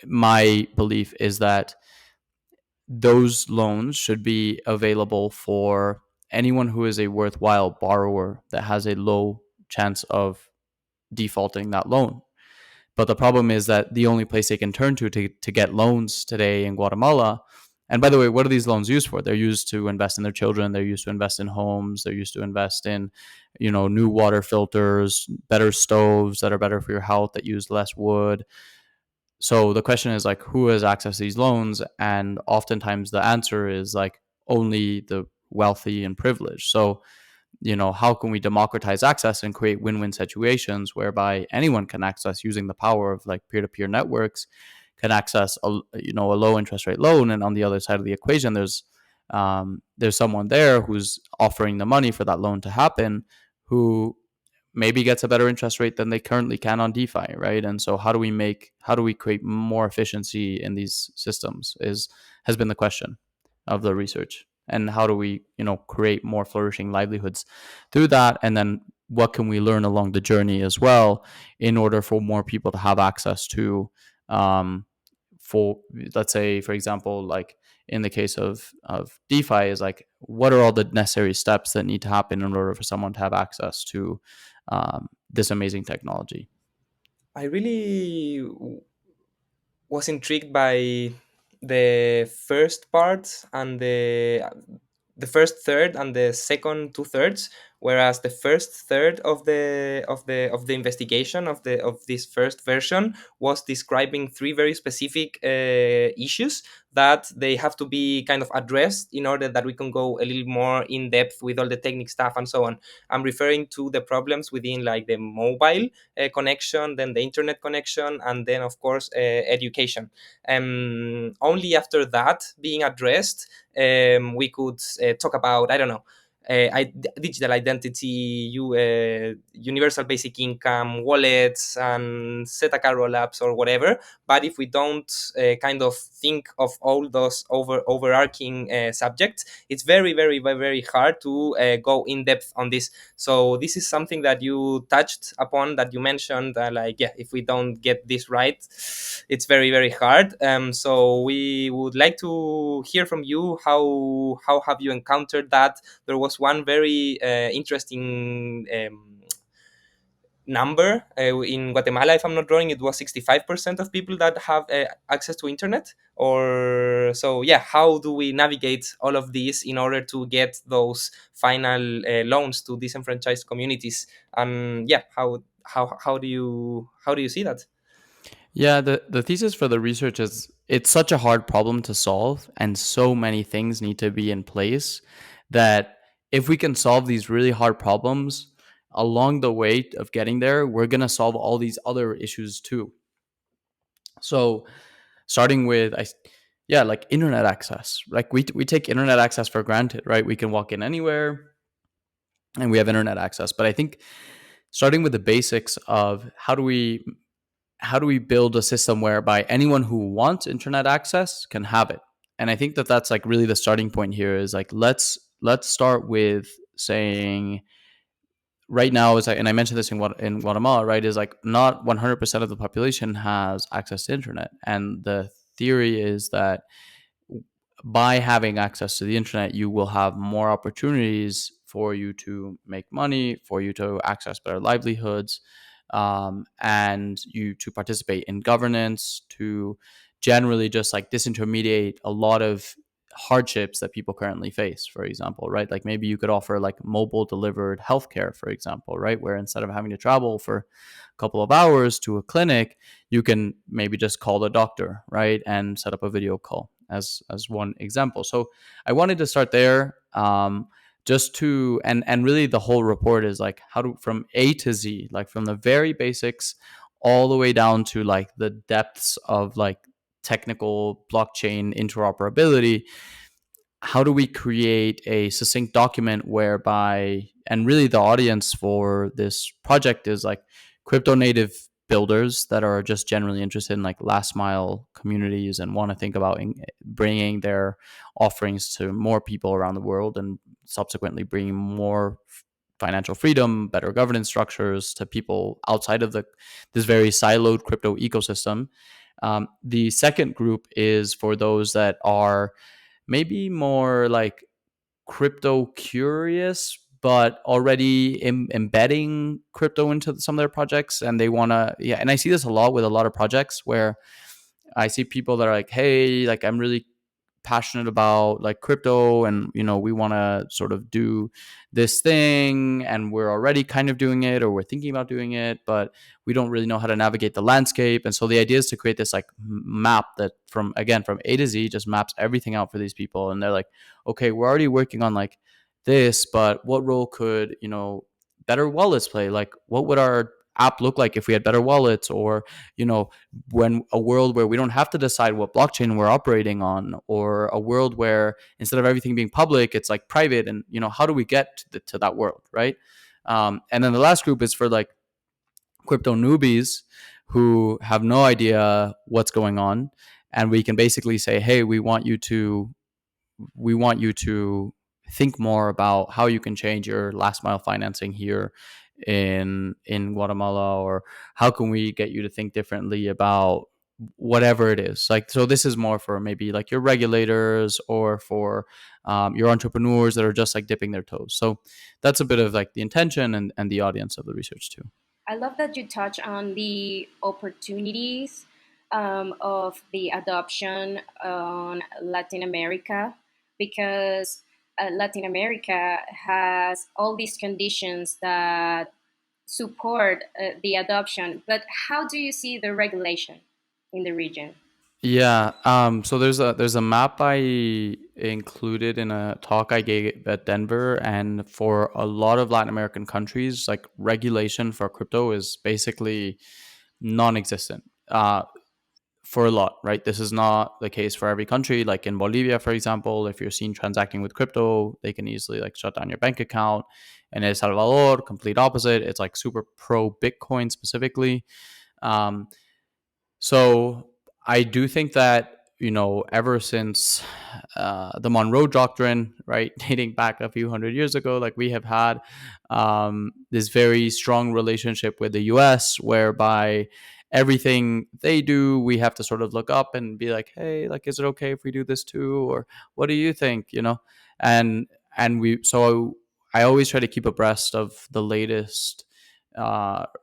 my belief is that those loans should be available for anyone who is a worthwhile borrower that has a low chance of defaulting that loan. But the problem is that the only place they can turn to get loans today in Guatemala, and by the way, what are these loans used for? They're used to invest in their children. They're used to invest in homes. They're used to invest in, new water filters, better stoves that are better for your health, that use less wood. So the question is like, who has access to these loans? And oftentimes the answer is like only the wealthy and privileged. So, how can we democratize access and create win-win situations whereby anyone can access, using the power of like peer-to-peer networks, can access a low interest rate loan, and on the other side of the equation, there's someone there who's offering the money for that loan to happen, who maybe gets a better interest rate than they currently can on DeFi, right? And so how do we create more efficiency in these systems has been the question of the research. And how do we, create more flourishing livelihoods through that? And then what can we learn along the journey as well in order for more people to have access to, for, let's say, for example, like in the case of DeFi, is like, what are all the necessary steps that need to happen in order for someone to have access to this amazing technology? I really was intrigued by the first part and the first third and the second two thirds, whereas the first third of the investigation of this first version was describing three very specific issues that they have to be kind of addressed in order that we can go a little more in depth with all the technical stuff and so on. I'm referring to the problems within like the mobile connection, then the internet connection, and then of course education. Only after that being addressed, we could talk about, I don't know, digital identity, universal basic income, wallets, and set a roll ups or whatever. But if we don't kind of think of all those overarching subjects, it's very, very, very, very hard to go in depth on this. So this is something that you touched upon, that you mentioned, like, yeah, if we don't get this right, it's very, very hard. So we would like to hear from you, how have you encountered that? There was one very interesting number in Guatemala, if I'm not wrong. It was 65% of people that have access to internet. Or so, yeah. How do we navigate all of this in order to get those final loans to disenfranchised communities? And yeah, how do you see that? Yeah, the thesis for the research is, it's such a hard problem to solve, and so many things need to be in place, that if we can solve these really hard problems along the way of getting there, we're going to solve all these other issues too. So starting with, yeah, like internet access. Like we take internet access for granted, right? We can walk in anywhere and we have internet access. But I think starting with the basics of how do we build a system whereby anyone who wants internet access can have it. And I think that that's like really the starting point here, is like, let's start with saying, right now is like, and I mentioned this in Guatemala, right, is like not 100% of the population has access to internet. And the theory is that by having access to the internet, you will have more opportunities for you to make money, for you to access better livelihoods, and you to participate in governance, to generally just like disintermediate a lot of hardships that people currently face, for example, right? Like maybe you could offer like mobile delivered healthcare, for example, right? Where instead of having to travel for a couple of hours to a clinic, you can maybe just call the doctor, right? And set up a video call as one example. So I wanted to start there, just to, and really the whole report is like, how to, from A to Z, like from the very basics all the way down to like the depths of like technical blockchain interoperability. How do we create a succinct document whereby, and really the audience for this project is like crypto native builders that are just generally interested in like last mile communities and want to think about bringing their offerings to more people around the world, and subsequently bringing more financial freedom, better governance structures to people outside of this very siloed crypto ecosystem. The second group is for those that are maybe more like crypto curious, but already embedding crypto into some of their projects, and they want to, yeah. And I see this a lot with a lot of projects where I see people that are like, hey, like I'm really passionate about like crypto, and we want to sort of do this thing, and we're already kind of doing it, or we're thinking about doing it, but we don't really know how to navigate the landscape. And so the idea is to create this like map that from A to Z just maps everything out for these people. And they're like, okay, we're already working on like this, but what role could better wallets play? Like what would our app look like if we had better wallets? Or when a world where we don't have to decide what blockchain we're operating on, or a world where instead of everything being public, it's like private, and how do we get to that world, right? And then the last group is for like crypto newbies who have no idea what's going on, and we can basically say, hey, we want you to think more about how you can change your last mile financing here in Guatemala, or how can we get you to think differently about whatever it is. Like, so this is more for maybe like your regulators, or for your entrepreneurs that are just like dipping their toes. So that's a bit of like the intention and the audience of the research too. I love that you touch on the opportunities of the adoption on Latin America, because Latin America has all these conditions that support the adoption. But how do you see the regulation in the region? Yeah. So there's a map I included in a talk I gave at Denver, and for a lot of Latin American countries, like regulation for crypto is basically non-existent. For a lot, right? This is not the case for every country. Like in Bolivia, for example, if you're seen transacting with crypto, they can easily like shut down your bank account. In El Salvador, complete opposite. It's like super pro Bitcoin specifically. Um, so I do think that, ever since the Monroe Doctrine, right, dating back a few hundred years ago, like we have had this very strong relationship with the US, whereby everything they do, we have to sort of look up and be like, hey, like, is it okay if we do this too? Or what do you think? And, so I always try to keep abreast of the latest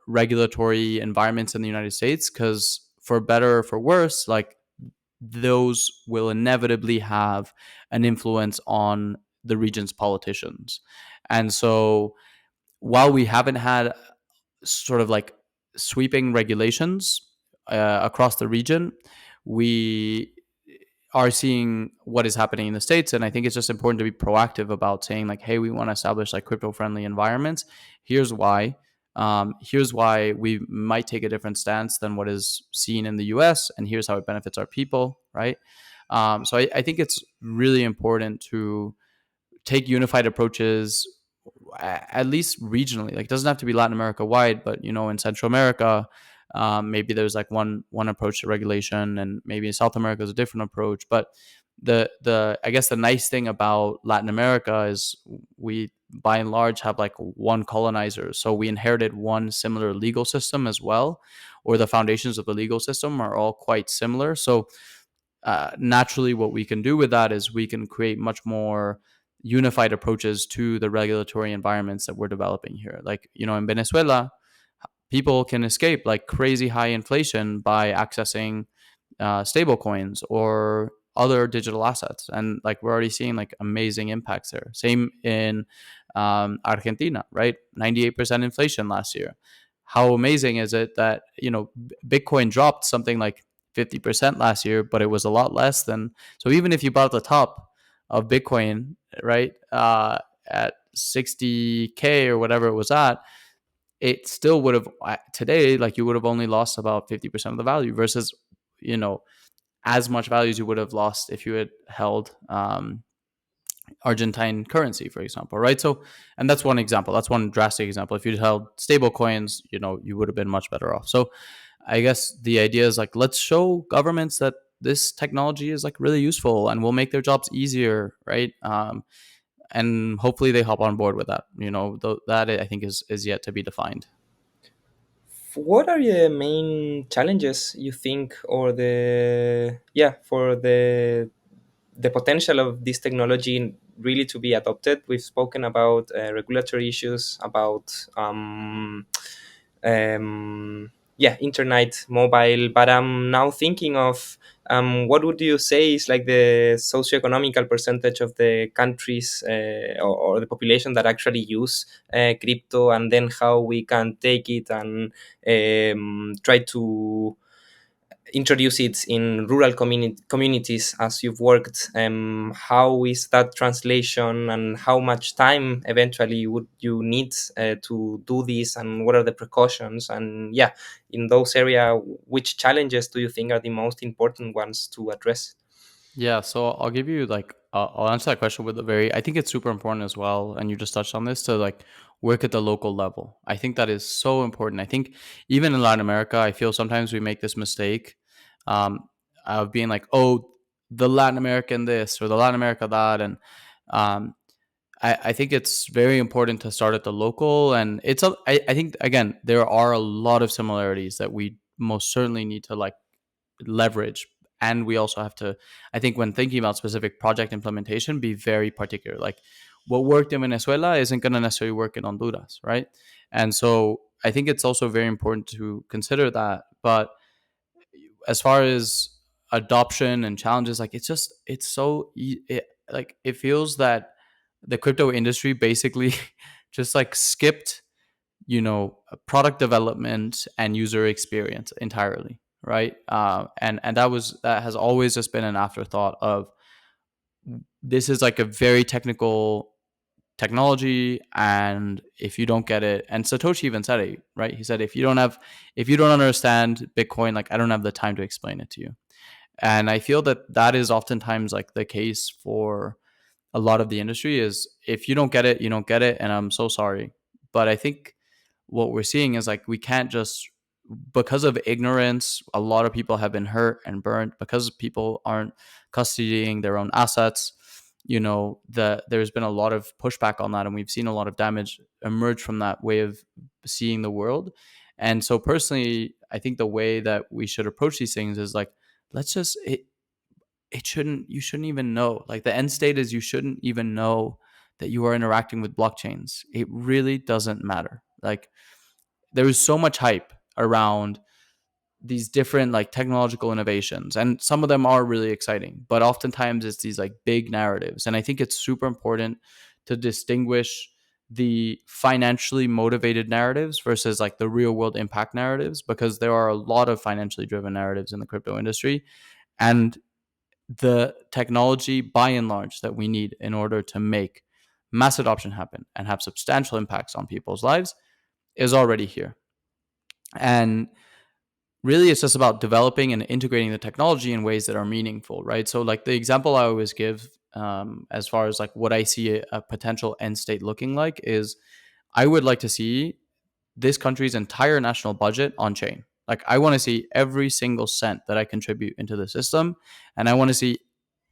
regulatory environments in the United States, because for better or for worse, like those will inevitably have an influence on the region's politicians. And so while we haven't had sort of like sweeping regulations across the region, we are seeing what is happening in the States. And I think it's just important to be proactive about saying like, hey, we want to establish like crypto friendly environments. Here's why. Here's why we might take a different stance than what is seen in the US, and here's how it benefits our people, right? So I think it's really important to take unified approaches, at least regionally. Like, it doesn't have to be Latin America wide, but in Central America, maybe there's like one approach to regulation, and maybe in South America is a different approach. But the I guess the nice thing about Latin America is we by and large have like one colonizer, so we inherited one similar legal system as well, or the foundations of the legal system are all quite similar. So naturally, what we can do with that is we can create much more unified approaches to the regulatory environments that we're developing here. Like, in Venezuela, people can escape like crazy high inflation by accessing stable coins or other digital assets, and like we're already seeing like amazing impacts there. Same in Argentina, right? 98% inflation last year. How amazing is it that Bitcoin dropped something like 50% last year, but it was a lot less than. So even if you bought the top of Bitcoin, right, at 60K or whatever it was at, it still would have today, like you would have only lost about 50% of the value, versus as much value as you would have lost if you had held Argentine currency, for example, right? So, and that's one example. That's one drastic example. If you'd held stable coins, you would have been much better off. So, I guess the idea is like, let's show governments that this technology is like really useful and will make their jobs easier, right? And hopefully they hop on board with that. That I think is yet to be defined. What are the main challenges you think, or for the potential of this technology really to be adopted? We've spoken about regulatory issues, about internet, mobile, but I'm now thinking of what would you say is like the socioeconomical percentage of the countries or the population that actually use crypto, and then how we can take it and try to introduce it in rural communities as you've worked. How is that translation, and how much time eventually would you need to do this, and what are the precautions? And yeah, in those areas, which challenges do you think are the most important ones to address? Yeah, so I'll give you like I'll answer that question with a very. I think it's super important as well, and you just touched on this, to like work at the local level. I think that is so important. I think even in Latin America, I feel sometimes we make this mistake, um, of being like, oh, the Latin American this or the Latin America that, and um, I think it's very important to start at the local. And I think again there are a lot of similarities that we most certainly need to like leverage. And we also have to, I think, when thinking about specific project implementation, be very particular. Like what worked in Venezuela isn't going to necessarily work in Honduras, right? And so I think it's also very important to consider that. But as far as adoption and challenges, like it's so like it feels that the crypto industry basically just like skipped product development and user experience entirely, right? And that has always just been an afterthought of, this is like a very technical technology, and if you don't get it, and Satoshi even said it, right? He said, if you don't understand Bitcoin, like I don't have the time to explain it to you. And I feel that that is oftentimes like the case for a lot of the industry, is if you don't get it, you don't get it, and I'm so sorry. But I think what we're seeing is like we can't just, because of ignorance, a lot of people have been hurt and burned because people aren't custodying their own assets. There's been a lot of pushback on that, and we've seen a lot of damage emerge from that way of seeing the world. And so personally, I think the way that we should approach these things is like, let's just it shouldn't you shouldn't even know, like the end state is you shouldn't even know that you are interacting with blockchains. It really doesn't matter. Like there is so much hype around these different like technological innovations, and some of them are really exciting, but oftentimes it's these like big narratives. And I think it's super important to distinguish the financially motivated narratives versus like the real world impact narratives, because there are a lot of financially driven narratives in the crypto industry. And the technology by and large that we need in order to make mass adoption happen and have substantial impacts on people's lives is already here. And really it's just about developing and integrating the technology in ways that are meaningful, right? So like the example I always give, as far as like what I see a potential end state looking like, is I would like to see this country's entire national budget on chain. Like I want to see every single cent that I contribute into the system, and I want to see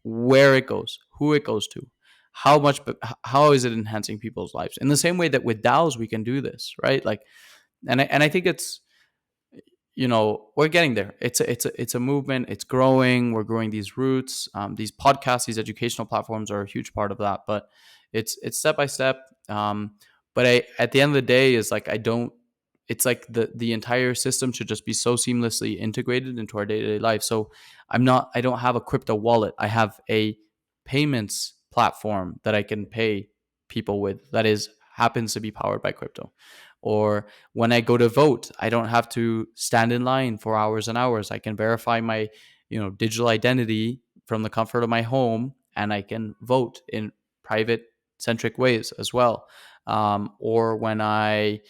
where it goes, who it goes to, how much, how is it enhancing people's lives. In the same way that with DAOs we can do this, right? Like, and I think it's, we're getting there. It's a movement. It's growing. We're growing these roots. These podcasts, these educational platforms are a huge part of that. But it's step by step. But at the end of the day, is like I don't. It's like the entire system should just be so seamlessly integrated into our day to day life. So I don't have a crypto wallet. I have a payments platform that I can pay people with that is happens to be powered by crypto. Or when I go to vote, I don't have to stand in line for hours and hours. I can verify my, digital identity from the comfort of my home, and I can vote in private centric ways as well. Or when I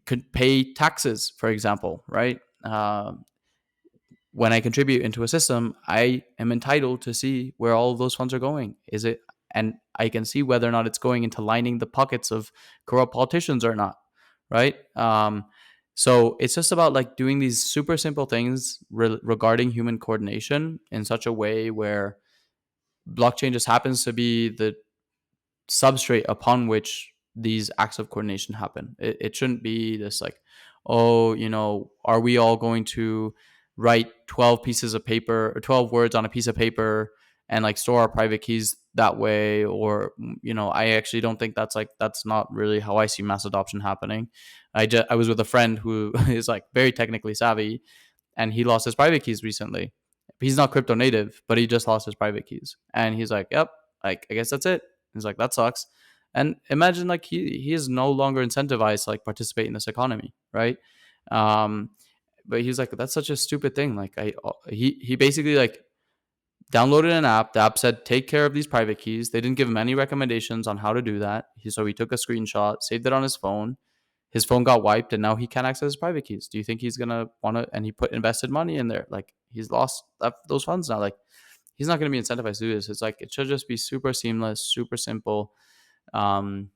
could pay taxes, for example, right? When I contribute into a system, I am entitled to see where all of those funds are going. Is it and I can see whether or not it's going into lining the pockets of corrupt politicians or not, right? So it's just about like doing these super simple things regarding human coordination in such a way where blockchain just happens to be the substrate upon which these acts of coordination happen. It shouldn't be this like, oh, are we all going to write 12 pieces of paper or 12 words on a piece of paper and like store our private keys that way? Or, I actually don't think that's not really how I see mass adoption happening. I was with a friend who is like very technically savvy, and he lost his private keys recently. He's not crypto native, but he just lost his private keys, and he's like, "Yep, like I guess that's it." He's like, "That sucks." And imagine like he is no longer incentivized to like participate in this economy, right? Um, but he's like, "That's such a stupid thing." Like he basically like downloaded an app. The app said, "Take care of these private keys." They didn't give him any recommendations on how to do that. So he took a screenshot, saved it on his phone. His phone got wiped, and now he can't access his private keys. Do you think he's gonna want to? And he put invested money in there. Like he's lost those funds now. Like he's not gonna be incentivized to do this. It's like it should just be super seamless, super simple, um,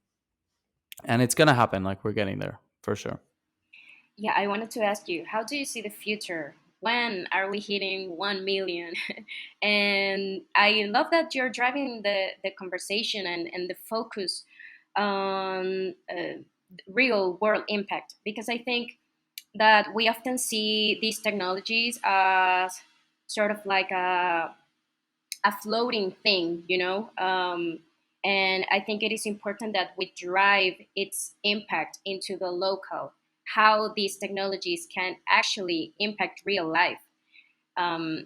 and it's gonna happen. Like we're getting there for sure. Yeah, I wanted to ask you, how do you see the future? When are we hitting 1 million? And I love that you're driving the conversation and the focus on real world impact, because I think that we often see these technologies as sort of like a floating thing, and I think it is important that we drive its impact into the local, how these technologies can actually impact real life.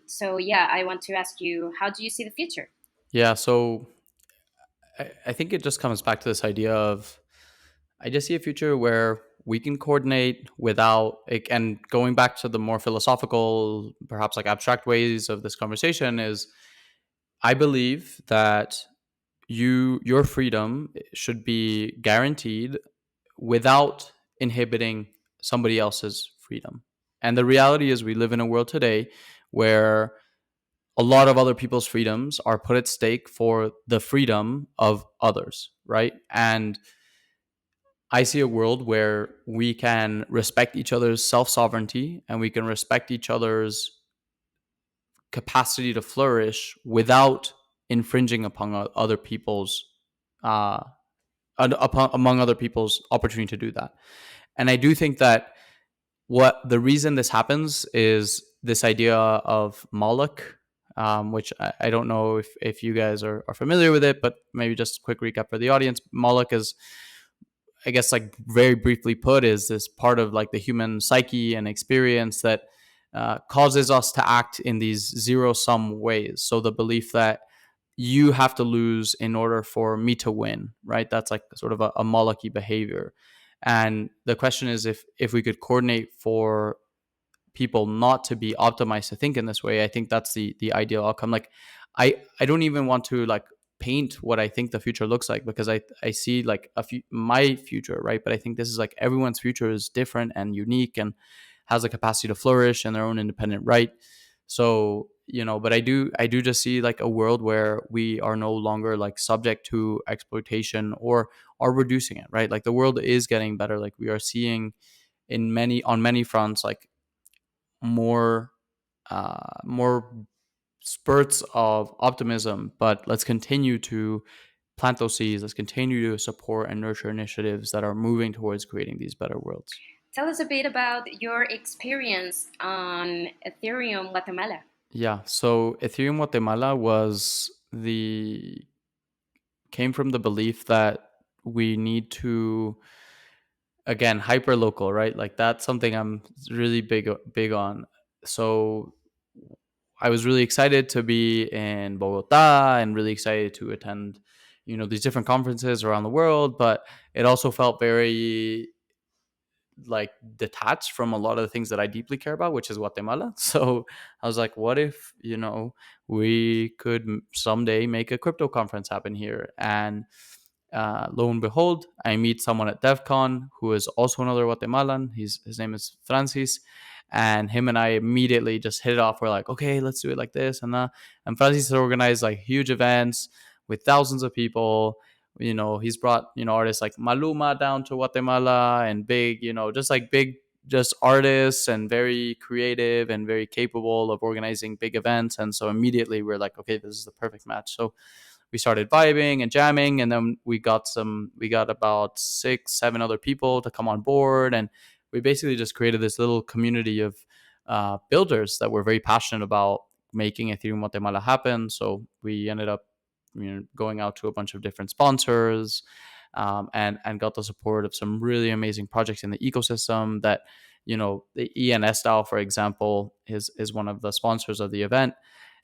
So, yeah, I want to ask you, how do you see the future? Yeah. So I think it just comes back to this idea of I just see a future where we can coordinate without it. And going back to the more philosophical, perhaps like abstract ways of this conversation is I believe that your freedom should be guaranteed without inhibiting somebody else's freedom. And the reality is we live in a world today where a lot of other people's freedoms are put at stake for the freedom of others, right? And I see a world where we can respect each other's self sovereignty and we can respect each other's capacity to flourish without infringing upon other people's uh, among other people's opportunity to do that. And I do think that what the reason this happens is this idea of Moloch, which I don't know if you guys are familiar with it, but maybe just a quick recap for the audience. Moloch is, I guess, like very briefly put, is this part of like the human psyche and experience that causes us to act in these zero sum ways. So the belief that you have to lose in order for me to win, right? That's like sort of a Moloch-y behavior. And the question is if we could coordinate for people not to be optimized to think in this way, I think that's the ideal outcome. Like I don't even want to like paint what I think the future looks like, because I see like my future, right? But I think this is like everyone's future is different and unique and has the capacity to flourish in their own independent right. So, but I do just see like a world where we are no longer like subject to exploitation or are reducing it, right? Like the world is getting better. Like we are seeing on many fronts like more spurts of optimism. But let's continue to plant those seeds. Let's continue to support and nurture initiatives that are moving towards creating these better worlds. Tell us a bit about your experience on Ethereum Guatemala. Yeah, so Ethereum Guatemala came from the belief that we need to, again, hyper local, right? Like that's something I'm really big on. So I was really excited to be in Bogota and really excited to attend, these different conferences around the world, but it also felt very like detached from a lot of the things that I deeply care about, which is Guatemala. So I was like, what if, we could someday make a crypto conference happen here? And lo and behold, I meet someone at DevCon who is also another Guatemalan. His name is Francis. And him and I immediately just hit it off. We're like, okay, let's do it like this and that. And Francis organized like huge events. with thousands of people. He's brought artists like Maluma down to Guatemala, and big, just like big, just artists, and very creative and very capable of organizing big events. And so immediately we're like, okay, this is the perfect match. So we started vibing and jamming, and then we got about 6-7 other people to come on board, and we basically just created this little community of builders that were very passionate about making Ethereum Guatemala happen. So we ended up going out to a bunch of different sponsors, and got the support of some really amazing projects in the ecosystem. That the ENS DAO, for example, is one of the sponsors of the event.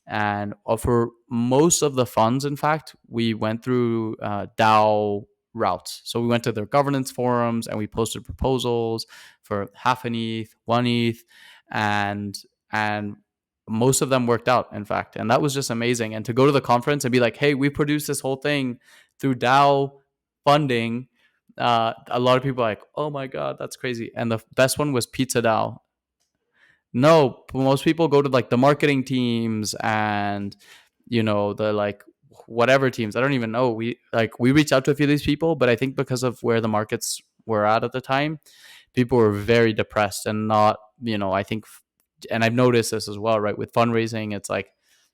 And for most of the funds, in fact, we went through DAO routes. So we went to their governance forums and we posted proposals for half an ETH, 1 ETH, and most of them worked out, in fact. And that was just amazing. And to go to the conference and be like, hey, we produced this whole thing through DAO funding. A lot of people are like, oh my God, that's crazy. And the best one was Pizza DAO. No, most people go to like the marketing teams and the like whatever teams. I don't even know. We reached out to a few of these people, but I think because of where the markets were at the time, people were very depressed and not, I think, and I've noticed this as well, right? With fundraising, it's like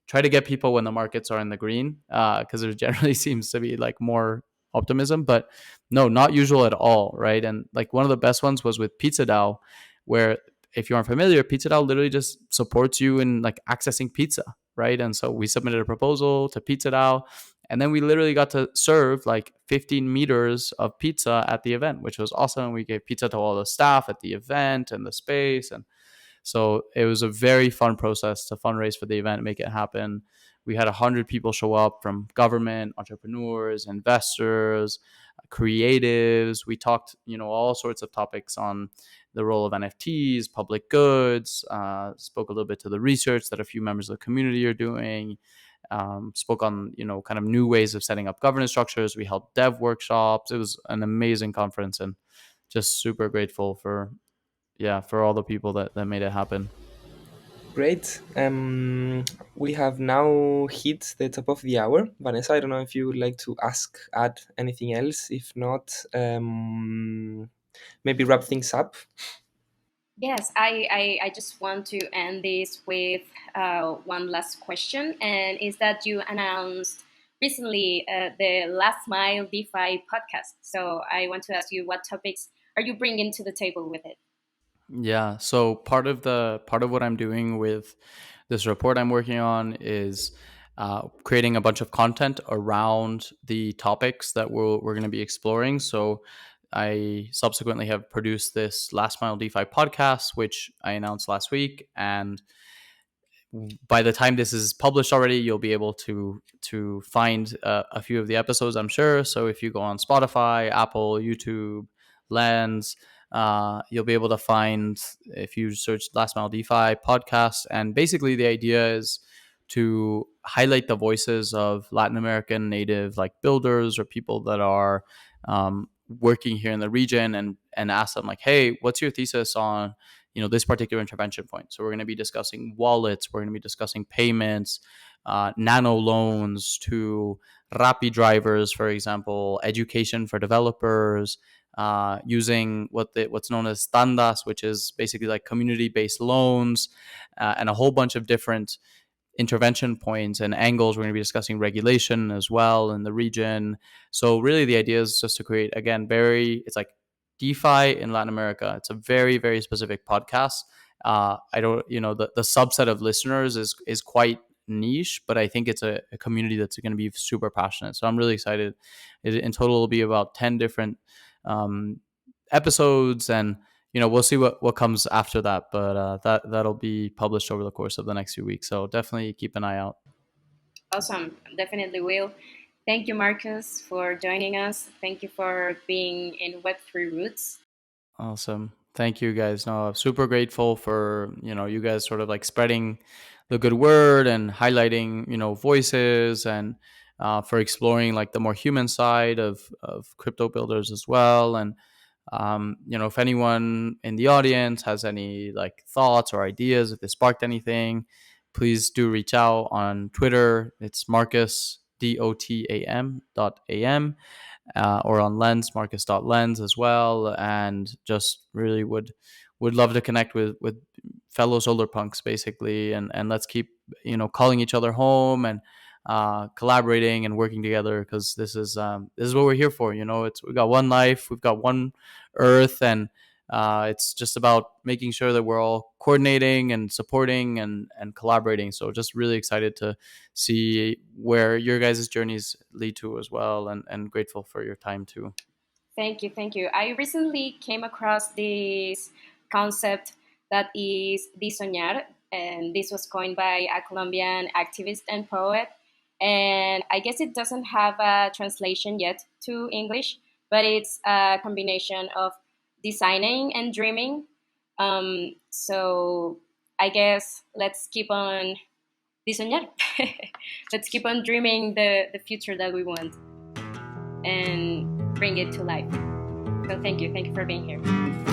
try to get people when the markets are in the green, because there generally seems to be like more optimism, but no, not usual at all, right? And like one of the best ones was with Pizza DAO, where if you aren't familiar, Pizza DAO literally just supports you in like accessing pizza, right? And so we submitted a proposal to Pizza DAO, and then we literally got to serve like 15 meters of pizza at the event, which was awesome. We gave pizza to all the staff at the event and the space. And so it was a very fun process to fundraise for the event, make it happen. We had 100 people show up from government, entrepreneurs, investors, creatives. We talked, all sorts of topics on the role of NFTs, public goods, spoke a little bit to the research that a few members of the community are doing, spoke on, kind of new ways of setting up governance structures. We held dev workshops. It was an amazing conference, and just super grateful for all the people that made it happen. Great. We have now hit the top of the hour. Vanessa, I don't know if you would like to add anything else. If not, maybe wrap things up. Yes, I just want to end this with one last question, and is that you announced recently the Last Mile DeFi podcast. So I want to ask you, what topics are you bringing to the table with it? Yeah. So part of what I'm doing with this report I'm working on is creating a bunch of content around the topics that we're going to be exploring. So I subsequently have produced this Last Mile DeFi podcast, which I announced last week, and by the time this is published already, you'll be able to find a few of the episodes, I'm sure. So if you go on Spotify, Apple, YouTube, Lens, you'll be able to find, if you search Last Mile DeFi podcast. And basically the idea is to highlight the voices of Latin American native like builders or people that are working here in the region, and ask them like, hey, what's your thesis on this particular intervention point? So we're going to be discussing wallets, we're going to be discussing payments, nano loans to Rappi drivers, for example, education for developers, using what's known as tandas, which is basically like community-based loans, and a whole bunch of different intervention points and angles. We're going to be discussing regulation as well in the region. So really the idea is just to create, again, it's like DeFi in Latin America. It's a very, very specific podcast. I don't, the subset of listeners is quite niche, but I think it's a community that's going to be super passionate. So I'm really excited. In total, it'll be about 10 different episodes, and we'll see what comes after that, but that'll be published over the course of the next few weeks. So definitely keep an eye out. Awesome, definitely will. Thank you, Marcus, for joining us. Thank you for being in Web3 Roots. Awesome. Thank you guys. No, I'm super grateful for, you guys sort of like spreading the good word and highlighting, voices, and for exploring like the more human side of crypto builders as well. And, if anyone in the audience has any like thoughts or ideas, if they sparked anything, please do reach out on Twitter. It's Marcus DOTAM.am, or on Lens, Marcus.lens as well. And just really would love to connect with fellow solar punks basically, and let's keep calling each other home and collaborating and working together, because this is what we're here for. We've got one life, we've got one Earth, and it's just about making sure that we're all coordinating and supporting and collaborating. So just really excited to see where your guys' journeys lead to as well, and grateful for your time too. Thank you, thank you. I recently came across this concept that is disoñar, and this was coined by a Colombian activist and poet. And I guess it doesn't have a translation yet to English, but it's a combination of designing and dreaming. So I guess let's keep on disoñar. Let's keep on dreaming the future that we want and bring it to life. So thank you for being here.